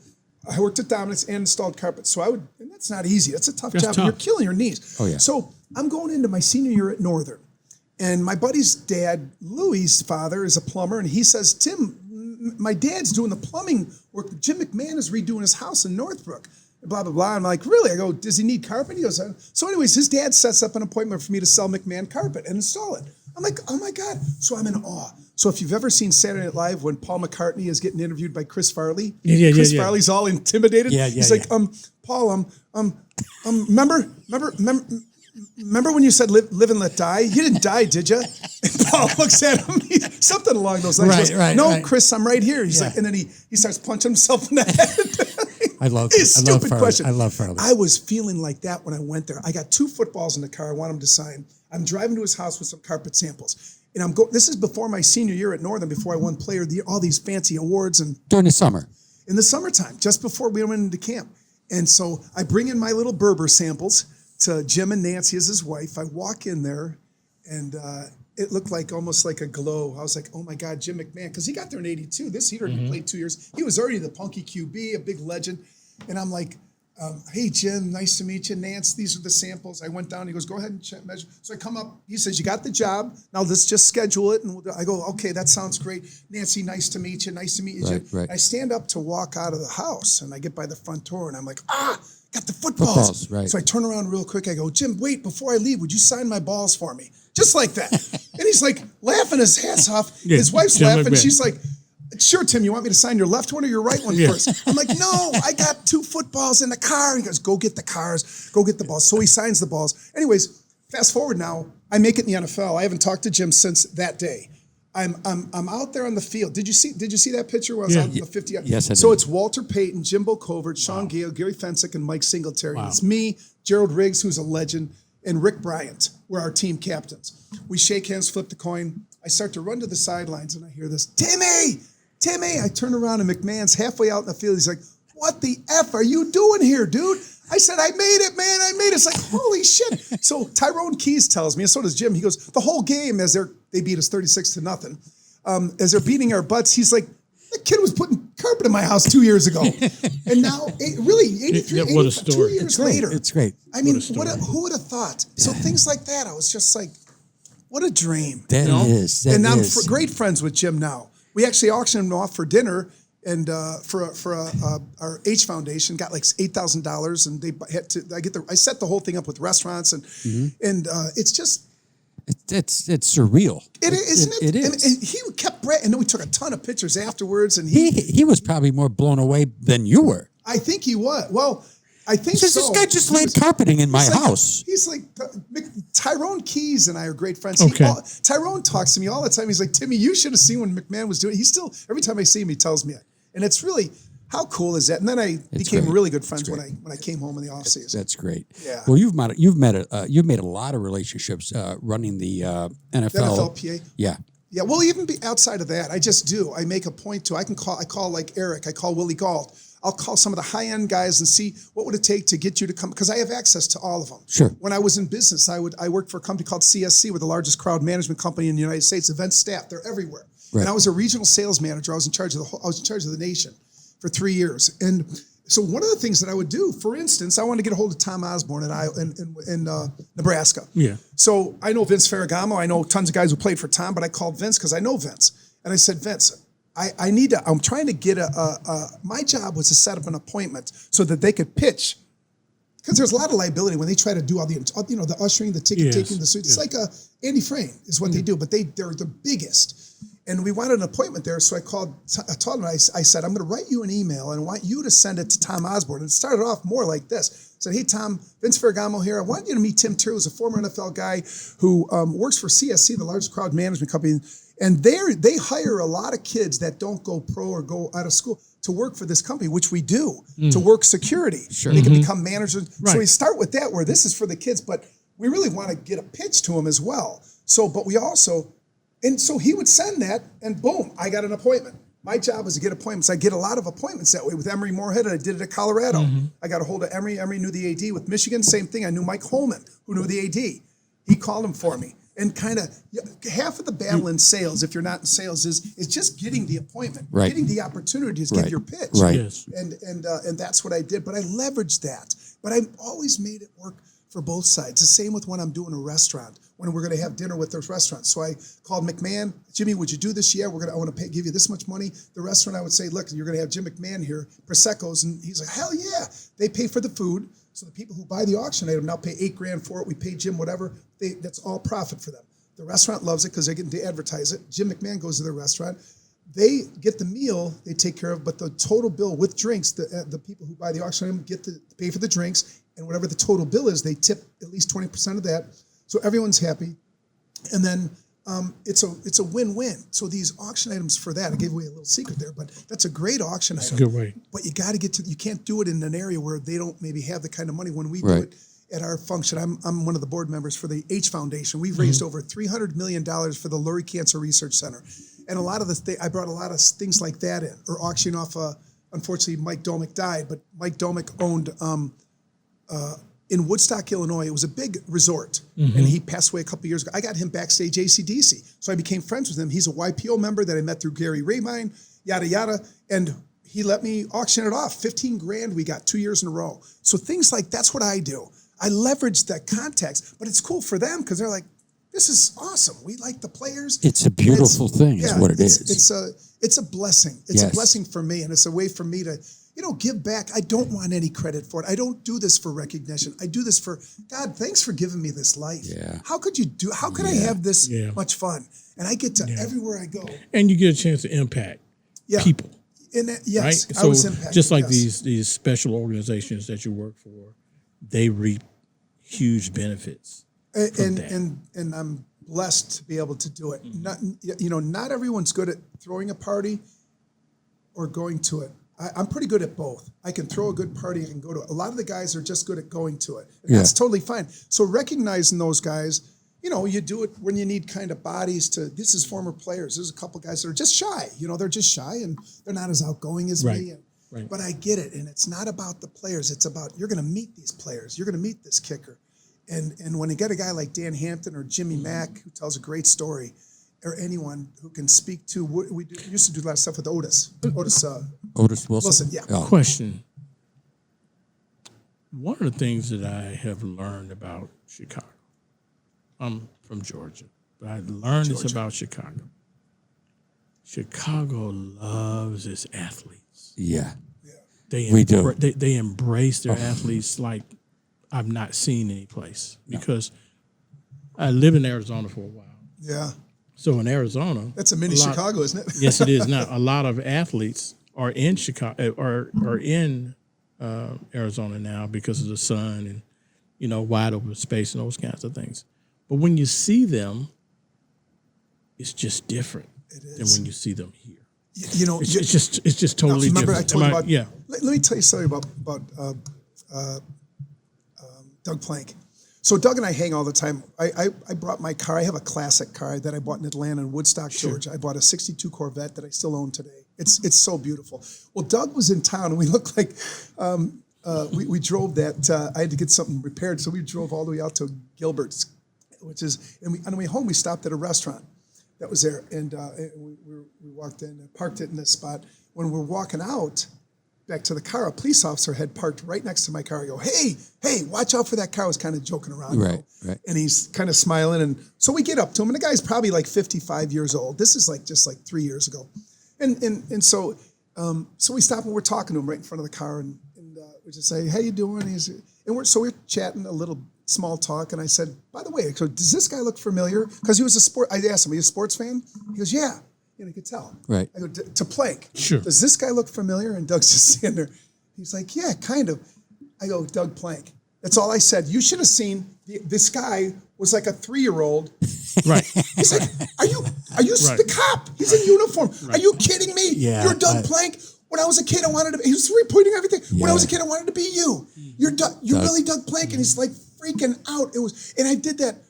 I worked at Dominus and installed carpet. So and that's not easy. That's a tough job. Tough. You're killing your knees. Oh, yeah. So I'm going into my senior year at Northern. And my buddy's dad, Louis' father, is a plumber. And he says, Tim, my dad's doing the plumbing work. Jim McMahon is redoing his house in Northbrook. Blah, blah, blah. I'm like, really? I go, does he need carpet? He goes, so anyways, his dad sets up an appointment for me to sell McMahon carpet and install it. I'm like, oh my God. So I'm in awe. So if you've ever seen Saturday Night Live when Paul McCartney is getting interviewed by Chris Farley, Chris Farley's all intimidated. He's like, Paul, remember when you said live and let die? You didn't die, did you? And Paul looks at him, something along those lines. He goes, no, Chris, I'm right here. He's like, and then he starts punching himself in the head. I love question. I love Farley. I was feeling like that when I went there. I got 2 footballs in the car. I want him to sign. I'm driving to his house with some carpet samples. And this is before my senior year at Northern, before I won Player of the Year, all these fancy awards. And during the summer. In the summertime, just before we went into camp. And so I bring in my little Berber samples to Jim and Nancy as his wife. I walk in there, and it looked like almost like a glow. I was like, oh my God, Jim McMahon, because he got there in 82. He'd already played 2 years. He was already the punky QB, a big legend. And I'm like, hey, Jim, nice to meet you. Nance, these are the samples. I went down. He goes, go ahead and measure. So I come up. He says, you got the job. Now let's just schedule it. And I go, okay, that sounds great. Nancy, nice to meet you. Nice to meet you, Jim. Right. I stand up to walk out of the house, and I get by the front door, and I'm like, got the footballs. Right. So I turn around real quick. I go, Jim, wait, before I leave, would you sign my balls for me? Just like that. And he's like laughing his ass off. His wife's Jim laughing. McMahon. She's like, sure, Tim, you want me to sign your left one or your right one first? I'm like, no, I got 2 footballs in the car. He goes, go get the cars, go get the balls. So he signs the balls. Anyways, fast forward now, I make it in the NFL. I haven't talked to Jim since that day. I'm out there on the field. Did you see that picture where I was out in the 50? Yes, I did. So it's Walter Payton, Jimbo Covert, Sean Gale, Gary Fensick, and Mike Singletary. Wow. It's me, Gerald Riggs, who's a legend, and Rick Bryant. We're our team captains. We shake hands, flip the coin. I start to run to the sidelines, and I hear this, Timmy! I turn around, and McMahon's halfway out in the field. He's like, what the F are you doing here, dude? I said, I made it, man. I made it. It's like, holy shit. So Tyrone Keys tells me, and so does Jim. He goes, the whole game, as they beat us 36-0, as they're beating our butts, he's like, that kid was putting carpet in my house 2 years ago. And now, 83, What a 82 story. years later. It's great. I mean, who would have thought? So things like that, I was just like, what a dream. That is. And I'm great friends with Jim now. We actually auctioned him off for dinner, and for our H Foundation, got like $8,000, and they had to. I set the whole thing up with restaurants, and it's just. It's surreal. It is, isn't it? It is. And he kept, and then we took a ton of pictures afterwards, and He was probably more blown away than you were. I think he was. Well, I think This guy just laid carpeting in my house. He's like, Tyrone Keys and I are great friends. Okay. Tyrone talks to me all the time. He's like, Timmy, you should have seen when McMahon was doing it. He still, every time I see him, he tells me it. And it's really, how cool is that? And then I became really good friends when I came home in the offseason. That's great. Yeah. Well, you've made a lot of relationships running the NFL. NFLPA. Yeah. Yeah, well, even outside of that, I just do. I make a point to. I call like Eric. I call Willie Galt. I'll call some of the high-end guys and see what would it take to get you to come, because I have access to all of them. Sure. When I was in business, I worked for a company called CSC. We're the largest crowd management company in the United States. Event staff, they're everywhere. Right. And I was a regional sales manager. I was in charge of the nation for 3 years. And so one of the things that I would do, for instance, I wanted to get a hold of Tom Osborne in Nebraska. Yeah. So I know Vince Ferragamo. I know tons of guys who played for Tom, but I called Vince because I know Vince. And I said, Vince, I'm trying to get my job was to set up an appointment so that they could pitch, because there's a lot of liability when they try to do all the ushering, the ticket taking, the suit. It's like Andy Frame is what they do, but they're the biggest. And we wanted an appointment there, so I told him, I said, I'm going to write you an email and I want you to send it to Tom Osborne. And it started off more like this. I said, hey, Tom, Vince Ferragamo here. I want you to meet Tim Tyrell, who's a former NFL guy who works for CSC, the largest crowd management company. And they hire a lot of kids that don't go pro or go out of school to work for this company, which we do, to work security. Sure. They can become managers. Right. So we start with that, where this is for the kids, but we really want to get a pitch to them as well. So, but we also, and so he would send that, and boom, I got an appointment. My job was to get appointments. I get a lot of appointments that way with Emory Moorhead, and I did it at Colorado. I got a hold of Emory. Emory knew the AD. With Michigan, same thing. I knew Mike Holman, who knew the AD. He called him for me. And kind of half of the battle in sales, if you're not in sales, is just getting the appointment, getting the opportunity to give your pitch. Yes. And that's what I did. But I leveraged that. But I always made it work for both sides. The same with when I'm doing a restaurant, when we're going to have dinner with those restaurants. So I called McMahon, Jimmy, would you do this? Yeah, I want to give you this much money. The restaurant, I would say, look, you're going to have Jim McMahon here, Prosecco's. And he's like, hell yeah. They pay for the food. So the people who buy the auction item now pay $8,000 for it. We pay Jim whatever. That's all profit for them. The restaurant loves it because they get to advertise it. Jim McMahon goes to their restaurant. They get the meal they take care of, but the total bill with drinks, the people who buy the auction item get to pay for the drinks, and whatever the total bill is, they tip at least 20% of that. So everyone's happy. And then it's a win-win. So these auction items for that, I gave away a little secret there, but that's a great auction item. That's a good way. But you got to you can't do it in an area where they don't maybe have the kind of money. When we do it at our function, I'm one of the board members for the H Foundation. We've raised over $300 million for the Lurie Cancer Research Center. And a lot of I brought a lot of things like that in, or auctioning off, unfortunately, Mike Domick died, but Mike Domick owned, in Woodstock, Illinois, it was a big resort, and he passed away a couple years ago. I got him backstage AC/DC, so I became friends with him. He's a YPO member that I met through Gary Raymine, yada, yada, and he let me auction it off. $15,000 we got 2 years in a row. So things like that's what I do. I leverage that context, but it's cool for them because they're like, this is awesome. We like the players. It's a beautiful thing is what it is. It's a blessing. It's a blessing for me, and it's a way for me to, give back. I don't want any credit for it. I don't do this for recognition. I do this for, God, thanks for giving me this life. Yeah. How could I have this much fun? And I get to everywhere I go. And you get a chance to impact people. And yes, right? I was impacted. Just like these special organizations that you work for, they reap huge benefits. And I'm blessed to be able to do it. Not everyone's good at throwing a party or going to it. I'm pretty good at both. I can throw a good party. I can go to it. A lot of the guys are just good at going to it. And that's totally fine. So recognizing those guys, you do it when you need kind of bodies to, this is former players. There's a couple guys that are just shy. They're just shy and they're not as outgoing as me. But I get it. And it's not about the players. It's about, you're going to meet these players. You're going to meet this kicker. And when you get a guy like Dan Hampton or Jimmy Mack, who tells a great story, or anyone who can speak to, we used to do a lot of stuff with Otis Wilson. Yeah. Oh. Question. One of the things that I have learned about Chicago, I'm from Georgia, but I learned this about Chicago. Chicago loves its athletes. Yeah. We do. They embrace their athletes like I've not seen any place because I lived in Arizona for a while. Yeah. So in Arizona, that's a mini Chicago, isn't it? Yes, it is. Now a lot of athletes are in Chicago, are in Arizona now because of the sun and wide open space and those kinds of things. But when you see them, it's just different than when you see them here. It's just totally remember different. I told you about. Let me tell you something about Doug Plank. So Doug and I hang all the time. I brought my car. I have a classic car that I bought in Atlanta in Woodstock, Georgia. I bought a 62 Corvette that I still own today. It's so beautiful. Well, Doug was in town, and we looked like we drove that. I had to get something repaired, so we drove all the way out to Gilbert's, on the way home, we stopped at a restaurant that was there, and we walked in and parked it in this spot. When we're walking out back to the car, a police officer had parked right next to my car. I go, hey, watch out for that car. I was kind of joking around. Right. And he's kind of smiling. And so we get up to him, and the guy's probably like 55 years old. This is just 3 years ago. And so we stop and we're talking to him right in front of the car. And we just say, how you doing? We're chatting a little small talk. And I said, by the way, so does this guy look familiar? Because he was I asked him, are you a sports fan? He goes, yeah. You could tell. Right. I go, to Plank. Sure. Does this guy look familiar? And Doug's just standing there. He's like, yeah, kind of. I go, Doug Plank. That's all I said. You should have seen this guy was like a 3-year-old. Right. He's like, are you the cop? He's in uniform. Right. Are you kidding me? Yeah, You're Doug Plank. When I was a kid, I wanted to be, he was repointing everything. Yeah. When I was a kid, I wanted to be you. You're really Doug Plank. And he's like freaking out. And I did that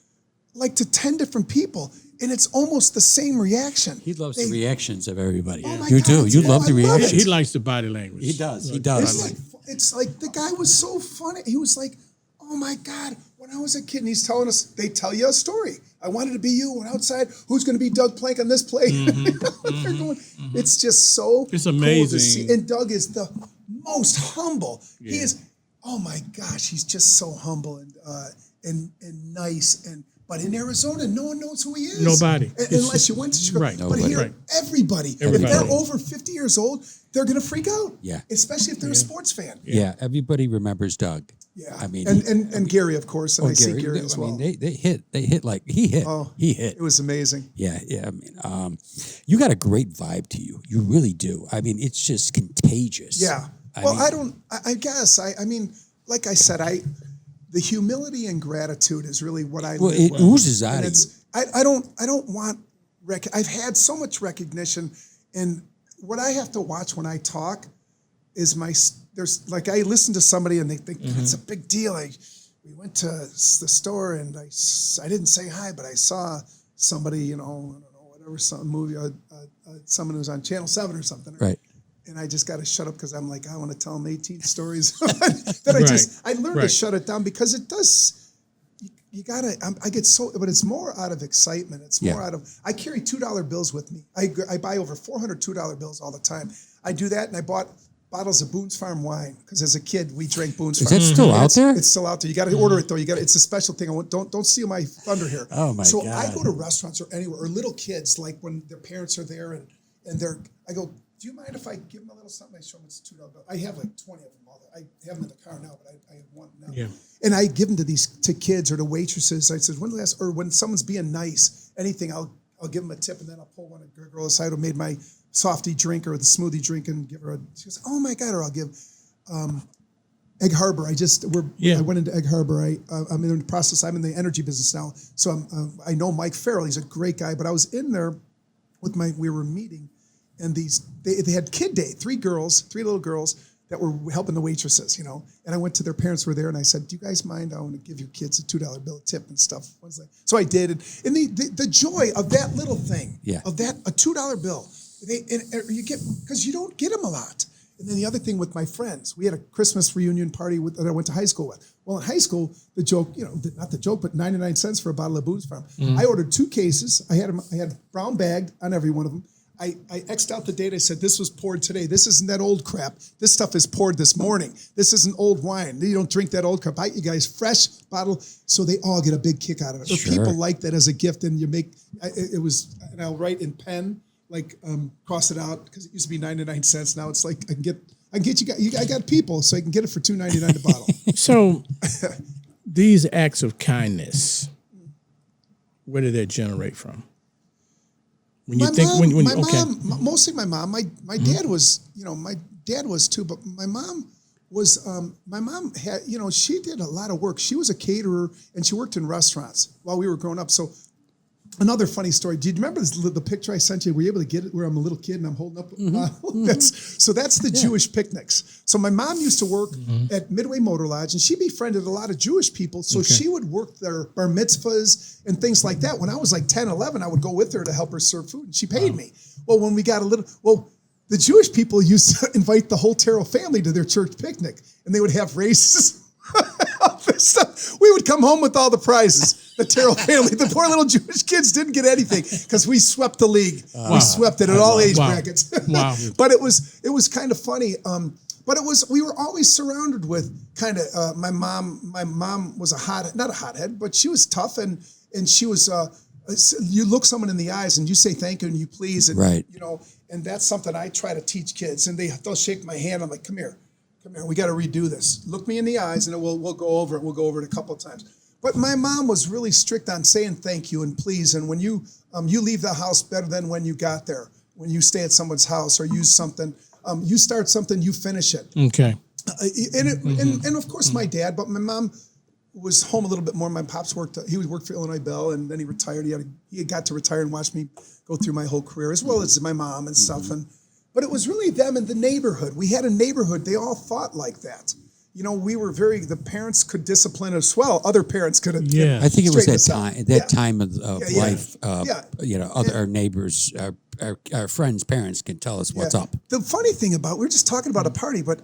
like to 10 different people. and it's almost the same reaction. He loves the reactions of everybody. Oh my You God, do. You love the I love reactions. it. He likes the body language. He does. He does. It's like the guy was so funny. He was like, oh my God, when I was a kid, and he's telling us, they tell you a story. I wanted to be you, went outside. Who's going to be Doug Plank on this play? It's just so It's cool to amazing. see. And Doug is the most humble. He Yeah. is, oh my gosh, he's just so humble and nice. But in Arizona, no one knows who he is. Nobody. Unless you went to Chicago. Right. But Nobody. here, Right. everybody. If Everybody. they're over 50 years old, they're going to freak out. Yeah. Especially if they're a sports fan. Yeah, everybody remembers Doug. Yeah. I mean, and Gary, of course. And I see Gary as well. I mean, they hit like he hit. Oh, he hit. It was amazing. Yeah. I mean, you got a great vibe to you. You really do. I mean, it's just contagious. Yeah. I guess. I mean, like I said, the humility and gratitude is really what I Well, live it with. oozes out And of you. it's I don't want I've had so much recognition, and what I have to watch when I talk is there's like I listen to somebody and they think it's a big deal. We went to the store and I didn't say hi, but I saw somebody, I don't know, whatever, some movie, someone who's on Channel 7 or something. Right. And I just got to shut up because I'm like, I want to tell them 18 stories. That I learned to shut it down because it does, you got to, I get so, but it's more out of excitement. It's more out of, I carry $2 bills with me. I buy over 400 $2 bills all the time. I do that, and I bought bottles of Boone's Farm wine because as a kid we drank Boone's Farm. Is that still out there? It's still out there. You got to order it though. It's a special thing. Don't steal my thunder here. Oh my so God. I go to restaurants or anywhere, or little kids, like when their parents are there and I go, do you mind if I give them a little something? I show them it's $2 bill. I have like 20 of them. I have them in the car now, but I have one now. Yeah. And I give them to kids or to waitresses. I said, when someone's being nice, anything, I'll give them a tip, and then I'll pull one of the girl aside who made my softy drink or the smoothie drink and give her she goes, oh my God, or I'll give Egg Harbor. I went into Egg Harbor. I'm in the process. I'm in the energy business now. So I know Mike Farrell. He's a great guy, but I was in there we were meeting, and they had kid day, three little girls that were helping the waitresses, and I went to their parents were there, and I said, do you guys mind? I want to give your kids a $2 bill tip and stuff. So I did, and the joy of that little thing, of that, a $2 bill, you get, because you don't get them a lot. And then the other thing with my friends, we had a Christmas reunion party that I went to high school with. Well, in high school, the joke, not the joke, but 99 cents for a bottle of Boone's Farm. I ordered 2 cases. I had brown bagged on every one of them. I X'd out the date. I said, this was poured today. This isn't that old crap. This stuff is poured this morning. This isn't old wine. You don't drink that old crap. Buy you guys fresh bottle, so they all get a big kick out of it. Sure. Or people like that as a gift, and and I'll write in pen, cross it out, because it used to be 99 cents. Now it's like I can get you. I got people, so I can get it for $2.99 a bottle. So these acts of where did that generate from? When you mom, mostly my mom. My dad was, my dad was too, but my mom was. My mom had, she did a lot of work. She was a caterer and she worked in restaurants while we were growing up. So another funny story. Do you remember the picture I sent you? Were you able to get it where I'm a little kid and I'm holding up? That's the Jewish picnics. So my mom used to work at Midway Motor Lodge, and she befriended a lot of Jewish people. So she would work their bar mitzvahs and things like that. When I was like 10, 11, I would go with her to help her serve food, and she paid me. Well, when we got the Jewish people used to invite the whole Tyrell family to their church picnic, and they would have races. We would come home with all the prizes. The Tyrell family, the poor little Jewish kids didn't get anything because we swept the league. We swept it at all age brackets. Wow. But it was kind of funny. But we were always surrounded with kind of my mom. My mom was not a hothead, but she was tough, and she was. You look someone in the eyes and you say thank you and you please, and right. And that's something I try to teach kids. And they'll shake my hand. I'm like, come here, we got to redo this. Look me in the eyes, and we'll go over it. We'll go over it a couple of times. But my mom was really strict on saying thank you and please. And when you leave the house better than when you got there. When you stay at someone's house or use something, you start something, you finish it. Okay. And of course my dad, but my mom was home a little bit more. My pops worked for Illinois Bell, and then he retired. He got to retire and watch me go through my whole career, as well as my mom and stuff. But it was really them in the neighborhood. We had a neighborhood. They all thought like that. we were the parents could discipline us well. Other parents could have. Yeah. I think it was that straightened us time, out. that time of Yeah. life. Yeah. Our neighbors, our friends' parents can tell us what's up. The funny thing about, we were just talking about a party, but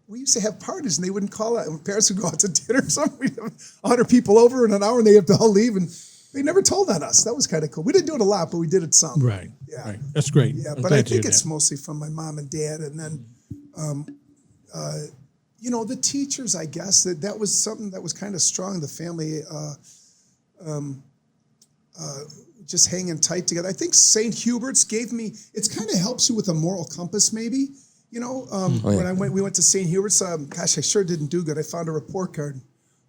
we used to have parties and they wouldn't call it. And parents would go out to dinner or something. We'd have 100 people over in an hour and they have to all leave. And they never told on us. That was kind of cool. We didn't do it a lot, but we did it some. Right. Yeah. Right. That's great. Yeah. I'm But glad I to hear think it's that. mostly from my mom and dad. And then, the teachers, I guess, that was something that was kind of strong. The family just hanging tight together. I think St. Hubert's gave me, it kind of helps you with a moral compass, maybe. When we went to St. Hubert's, gosh, I sure didn't do good. I found a report card.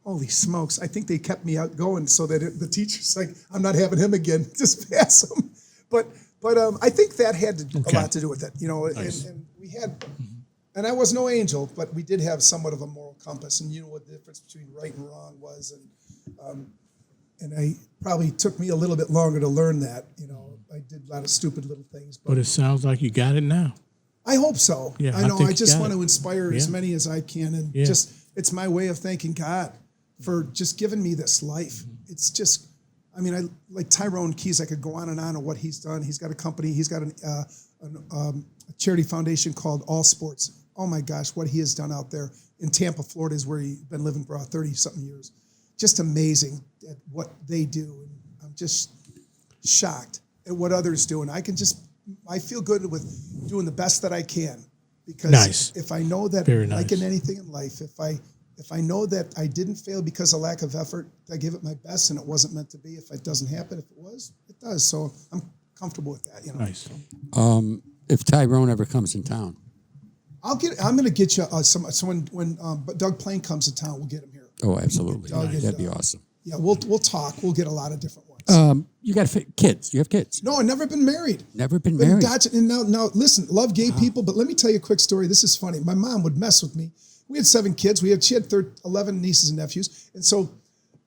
Holy smokes. I think they kept me out going so that the teacher's like, I'm not having him again. Just pass him. But I think that had a lot to do with it. Nice. And we had, and I was no angel, but we did have somewhat of a moral compass. And you know what the difference between right and wrong was. And I probably took me a little bit longer to learn that. I did a lot of stupid little things. But it sounds like you got it now. I hope so. Yeah, I know. think I just you got want it. to inspire as many as I can. And it's my way of thanking God for just giving me this life. It's just, I like Tyrell Keys, I could go on of what he's done. He's got a company. He's got a charity foundation called All Sports. Oh my gosh, what he has done out there in Tampa, Florida is where he's been living for 30-something years. Just amazing at what they do. And I'm just shocked at what others do. And I feel good with doing the best that I can. Because if I know that, like in anything in life, if I know that I didn't fail because of lack of effort, I gave it my best and it wasn't meant to be. If it doesn't happen, if it was, it does. So I'm comfortable with that. Nice. If Tyrone ever comes in town, I'm going to get you someone when Doug Plain comes to town. We'll get him here. Oh, absolutely. Nice. That'd be awesome. Yeah, we'll talk. We'll get a lot of different ones. You got kids. You have kids. No, I've never been married. Never been married. Gotcha. And now listen, love gay people, but let me tell you a quick story. This is funny. My mom would mess with me. We had 7 kids. She had 11 nieces and nephews. And so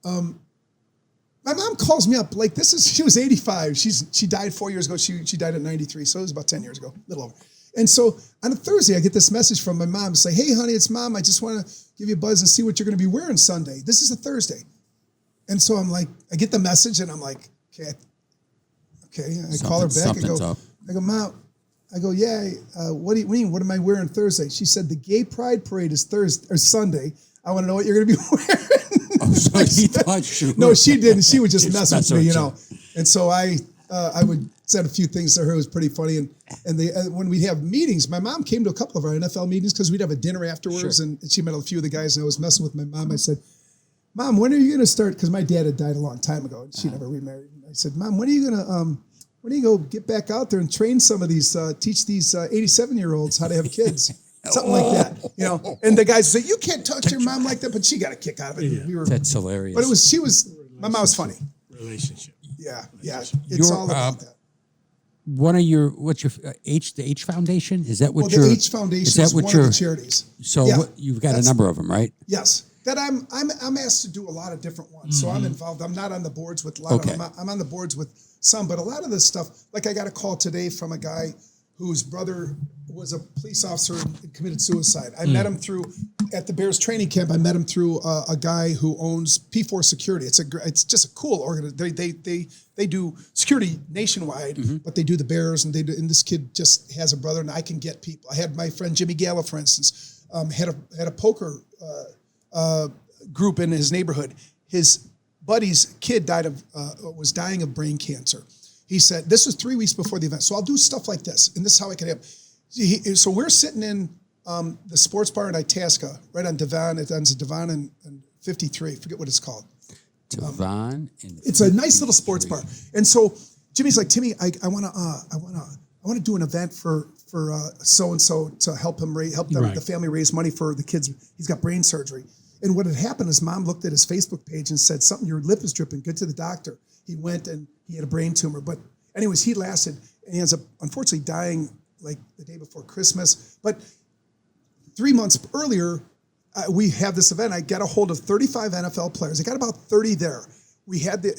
my mom calls me up like she was 85. She died 4 years ago. She died at 93. So it was about 10 years ago, a little over. And so on a Thursday, I get this message from my mom to say, hey, honey, it's Mom. I just want to give you a buzz and see what you're going to be wearing Sunday. This is a Thursday. And so I'm like, I get the message and I'm like, okay. I call her back. I go, Mom, yeah, what do you mean? What am I wearing Thursday? She said, the Gay Pride Parade is Thursday or Sunday. I want to know what you're going to be wearing. Oh, so he thought No, she didn't. She would just mess with me, And so I would said a few things to her. It was pretty funny. And when we'd have meetings, my mom came to a couple of our NFL meetings because we'd have a dinner afterwards. Sure. And she met a few of the guys and I was messing with my mom. I said, Mom, when are you going to start? Because my dad had died a long time ago and she never remarried. And I said, Mom, when are you going to, when do you go get back out there and train some of these, teach these 87-year-olds how to have kids? Something like that, And the guys say, you can't talk to your mom like that, but she got a kick out of it. Yeah. That's hilarious. But my mom was funny. Relationship. Yeah. It's all about that. What's your the H Foundation? Is that what the H Foundation is one of the charities. So you've got a number of them, right? Yes. That I'm asked to do a lot of different ones. Mm-hmm. So I'm involved. I'm not on the boards with a lot of them. I'm on the boards with some, but a lot of this stuff, like I got a call today from a guy whose brother was a police officer and committed suicide. I met him at the Bears training camp. I met him through a guy who owns P4 Security. It's just a cool organization. They do security nationwide, but they do the Bears, and and this kid just has a brother, and I can get people. I had my friend Jimmy Gala, for instance, had a poker group in his neighborhood. His buddy's kid was dying of brain cancer. He said, this was 3 weeks before the event. So I'll do stuff like this. And this is how I can help. So we're sitting in the sports bar in Itasca, right on Devon. It ends at Devon and 53. I forget what it's called. Devon. It's a nice little sports bar. And so Jimmy's like, Timmy, I want to do an event for so-and-so to help the family raise money for the kids. He's got brain surgery. And what had happened is Mom looked at his Facebook page and said, your lip is dripping, get to the doctor. He went and he had a brain tumor. But anyways, he lasted, and he ends up unfortunately dying like the day before Christmas. But 3 months earlier, we have this event. I got a hold of 35 NFL players. I got about 30 there. We had the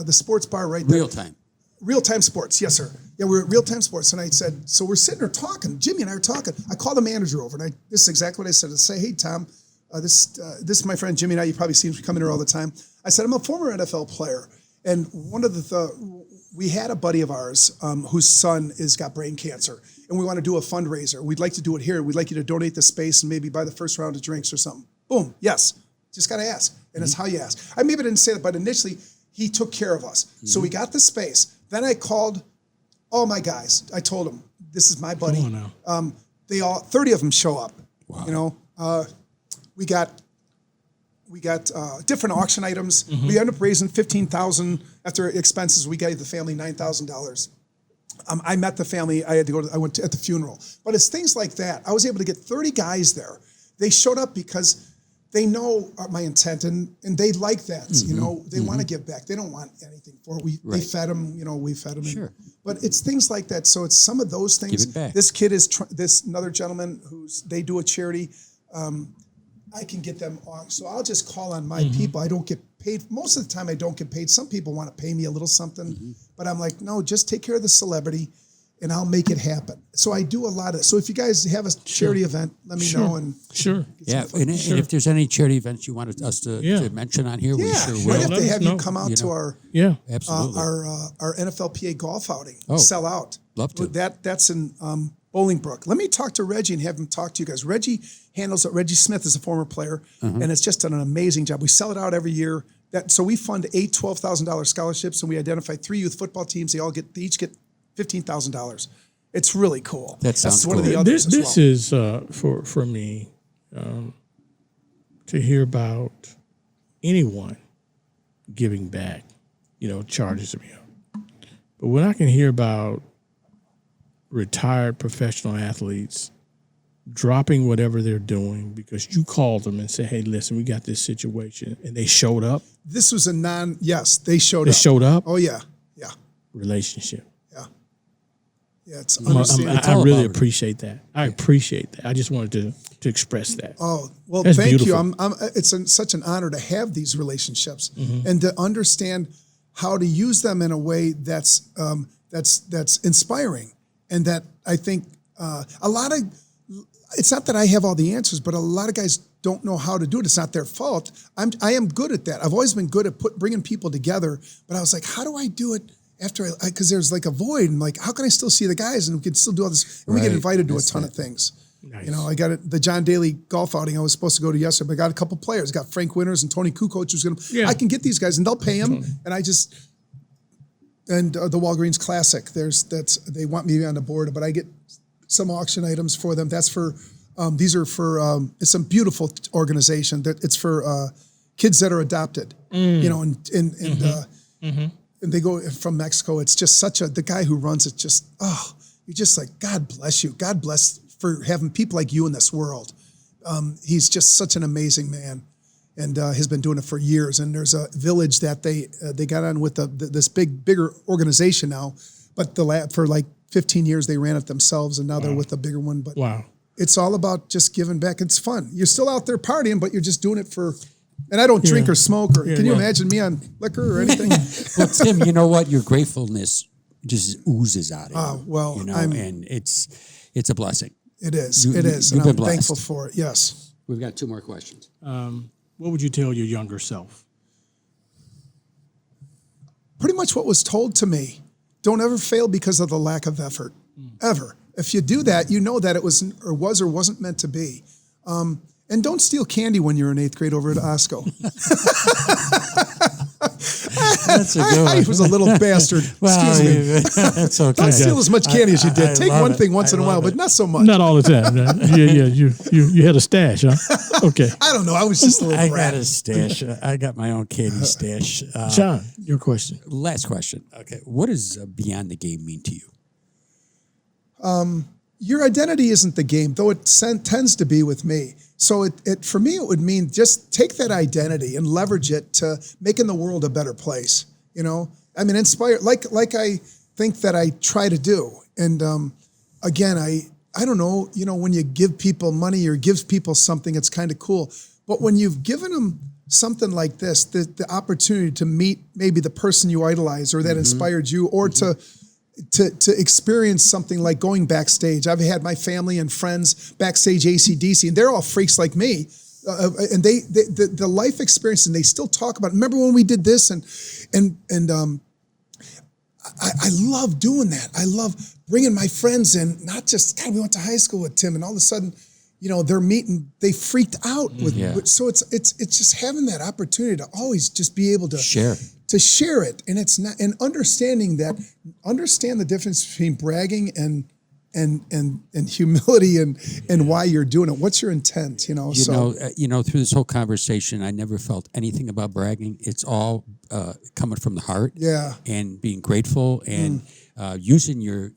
sports bar right there. Real Time Sports, yes, sir. Yeah, we're at Real Time Sports, and I said, so we're sitting there talking. Jimmy and I are talking. I called the manager over, and this is exactly what I said. I say, hey, Tom, this is my friend Jimmy. Now you probably see him coming here all the time. I said, I'm a former NFL player, and one of we had a buddy of ours whose son has got brain cancer, and we want to do a fundraiser. We'd like to do it here. We'd like you to donate the space and maybe buy the first round of drinks or something. Boom, yes. Just got to ask, and it's how you ask. I maybe didn't say that, but initially he took care of us. So we got the space. Then I called all my guys. I told them, this is my buddy. Come on now. They all 30 of them show up. Wow. You know, we got different auction items. We ended up raising $15,000 after expenses. We gave the family $9,000. I met the family. I went at the funeral. But it's things like that. I was able to get 30 guys there. They showed up because they know my intent, and they like that. You know, they want to give back. They don't want anything for it. They fed them. You know, we fed them. Sure. But it's things like that. So it's some of those things. Give it back. This kid is this another gentleman they do a charity. I can get them on. So I'll just call on my people. I don't get paid. Most of the time I don't get paid. Some people want to pay me a little something, but I'm like, no, just take care of the celebrity and I'll make it happen. So I do a lot of, so if you guys have a charity event, let me know. And Yeah, and if there's any charity events you wanted us to mention on here, we sure will. Right, if they have you come out to our absolutely. Our NFLPA golf outing, Oh, sell out. love to. That's in Bolingbrook. Let me talk to Reggie and have him talk to you guys. Reggie handles it. Reggie Smith is a former player, and it's just done an amazing job. We sell it out every year. So we fund 8 $12,000 scholarships, and we identify 3 youth football teams. They each get $15,000. It's really cool. That's one of cool. the others. This is for me to hear about anyone giving back. You know, charges me up. But when I can hear about retired professional athletes dropping whatever they're doing because you called them and said, hey, listen, we got this situation, and they showed up. This was yes, they showed up. They showed up? Oh, yeah. Relationship. Yeah, it's understandable. I really appreciate that. I appreciate that. I just wanted to express that. Oh, well, That's thank beautiful. you. It's such an honor to have these relationships and to understand how to use them in a way that's inspiring, and that I think it's not that I have all the answers, but a lot of guys don't know how to do it. It's not their fault. I am good at that. I've always been good at bringing people together, but I was like, how do I do it? Because there's like a void, and like, how can I still see the guys and we can still do all this? And we get invited to a ton of things. Nice. You know, I got the John Daly golf outing I was supposed to go to yesterday, but I got a couple players. I got Frank Winters and Tony Kukoc who's going to. I can get these guys, and they'll pay them. And the Walgreens Classic. They want me on the board, but I get some auction items for them. That's for these are for it's some beautiful organization that it's for kids that are adopted. You know, and they go from Mexico. It's just the guy who runs it you're just like, God bless you. God bless for having people like you in this world. He's just such an amazing man, and has been doing it for years. And there's a village that they got on with this bigger organization now, but for like 15 years they ran it themselves, and now they're with a bigger one. But it's all about just giving back. It's fun. You're still out there partying, but you're just doing it for. And I don't drink or smoke, or can you imagine me on liquor or anything? Well, Tim, you know what? Your gratefulness just oozes out of you. Well, you know, and it's a blessing. It is. You've And been I'm blessed. thankful for it. Yes. We've got 2 more questions. What would you tell your younger self? Pretty much what was told to me. Don't ever fail because of the lack of effort. Ever. If you do that, you know that it was or wasn't meant to be. And don't steal candy when you're in 8th grade over at Osco. That's a good one. I was a little bastard. Excuse me. That's okay. Don't steal as much candy as you did. I Take love one it. thing once I in a while, love but it. not so much. Not all the time. You had a stash, huh? Okay. I don't know. I was just a little I brat. got a stash. I got my own candy stash. John, your question. Last question. Okay. What does Beyond the Game mean to you? Your identity isn't the game, though it tends to be with me. So it for me, it would mean just take that identity and leverage it to making the world a better place. You know, I mean, inspire like I think that I try to do. And again, I don't know. You know, when you give people money or give people something, it's kind of cool. But when you've given them something like this, the opportunity to meet maybe the person you idolize or that inspired you, or to experience something like going backstage. I've had my family and friends backstage AC/DC, and they're all freaks like me. And the life experience, and they still talk about it. Remember when we did this, and I love doing that. I love bringing my friends in, not just, God, we went to high school with Tim, and all of a sudden, they're meeting, they freaked out with so it's just having that opportunity to always just be able to share it. And it's not, and understand the difference between bragging and humility and why you're doing it. What's your intent? Through this whole conversation, I never felt anything about bragging. It's all coming from the heart. Yeah. And being grateful and using your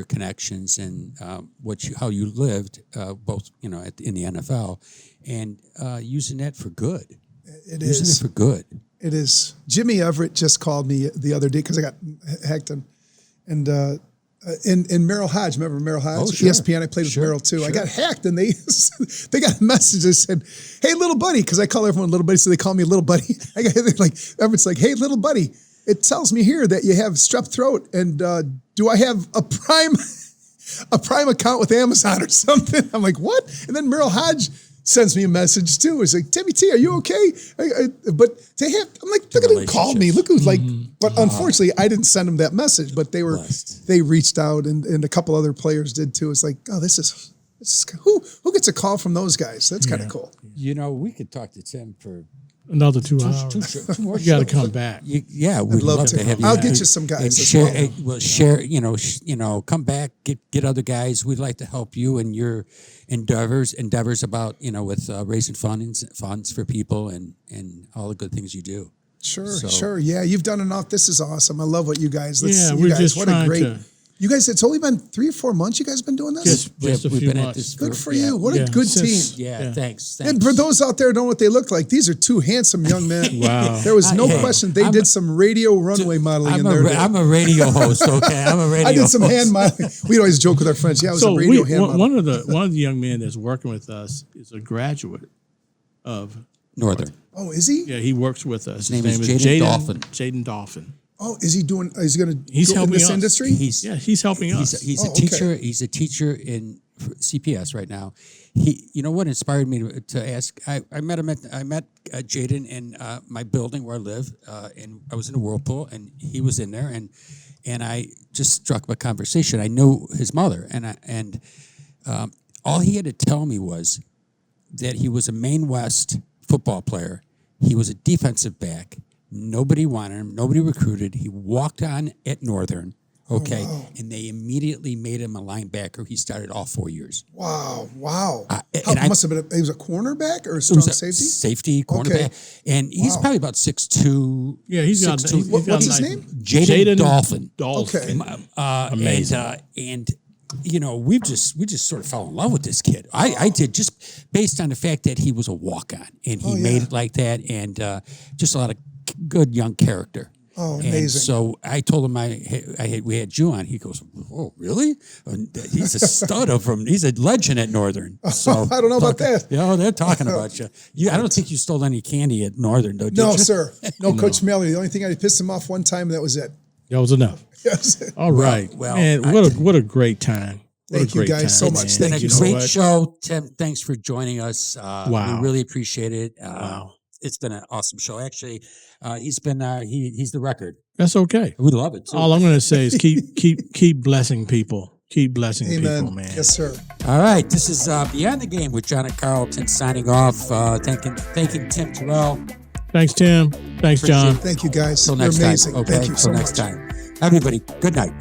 connections and how you lived, both in the NFL, and using that for good. Using it for good. It is. Jimmy Everett just called me the other day because I got hacked and Merrill Hodge, remember Merrill Hodge? Oh, sure. ESPN, I played with Merrill too. Sure. I got hacked and they got a message that said, "Hey, little buddy," because I call everyone little buddy, so they call me little buddy. Everett's like, "Hey, little buddy, it tells me here that you have strep throat, and do I have a prime account with Amazon or something?" I'm like, "What?" And then Merrill Hodge sends me a message too. It's like, "Timmy T, are you okay?" But to him, I'm like, look at who called me. Look who's like. But unfortunately, I didn't send them that message. But they reached out, and a couple other players did too. It's like, oh, this is who gets a call from those guys? That's kind of cool. We could talk to Tim for another 2 hours. Two more. You got to come back. We'd love to have you. I'll get you some guys. Share. Come back. Get other guys. We'd like to help you in your endeavors about with raising funds for people and all the good things you do. Sure. Yeah, you've done enough. This is awesome. I love what you guys. We're just what trying a great. to. You guys, it's only been 3 or 4 months you guys been doing this? Just a we've few been months. at this Good for you. What a good team. Yeah, thanks. And for those out there who don't know what they look like, these are 2 handsome young men. Wow. There was no question. They did some radio runway modeling in their day. I'm a radio host, okay? I'm a radio I did some host. hand modeling. We'd always joke with our friends. Yeah, I was a radio hand model. One of the young men that's working with us is a graduate of Northern. Oh, is he? Yeah, he works with us. His name is Jaden Dolphin. Jaden Dolphin. Oh, is he doing? Is he going to? He's helping in this us. industry. He's helping us. He's a teacher. Okay. He's a teacher in CPS right now. What inspired me to ask? I met him I met Jaden in my building where I live, and I was in a whirlpool, and he was in there, and I just struck up a conversation. I knew his mother, and all he had to tell me was that he was a Maine West football player. He was a defensive back. Nobody wanted him. Nobody recruited. He walked on at Northern, okay, and they immediately made him a linebacker. He started all 4 years. Wow. Must have been. He was a cornerback or a strong safety? Safety, cornerback. Okay. And he's probably about 6'2". Yeah, he's got. What's his name? Jaden Dolphin. Okay. Amazing. And we just sort of fell in love with this kid. I did, just based on the fact that he was a walk-on and he made it like that, and just a lot of good young character. Oh, amazing! And so I told him we had you on. He goes, "Oh, really? He's a stud he's a legend at Northern." So I don't know about that. They're talking about you. I don't think you stole any candy at Northern, though. No, sir. No, Coach Melly. The only thing I pissed him off one time, that was it. That was enough. Yes. All right. Well, man, what a great time. Thank you guys so much. It's been a great show, Tim. Thanks for joining us. Wow. We really appreciate it. Wow. It's been an awesome show. Actually, he's been he's the record. That's okay. We love it too. All I'm going to say is keep blessing people. Keep blessing people, man. Yes, sir. All right, this is Beyond the Game with John and Carlton signing off. Thanking Tim Tyrell. Thanks, Tim. Thanks, John. Thank you, guys. Till next You're amazing. time. Okay. Thank you so much. Next time. Everybody, good night.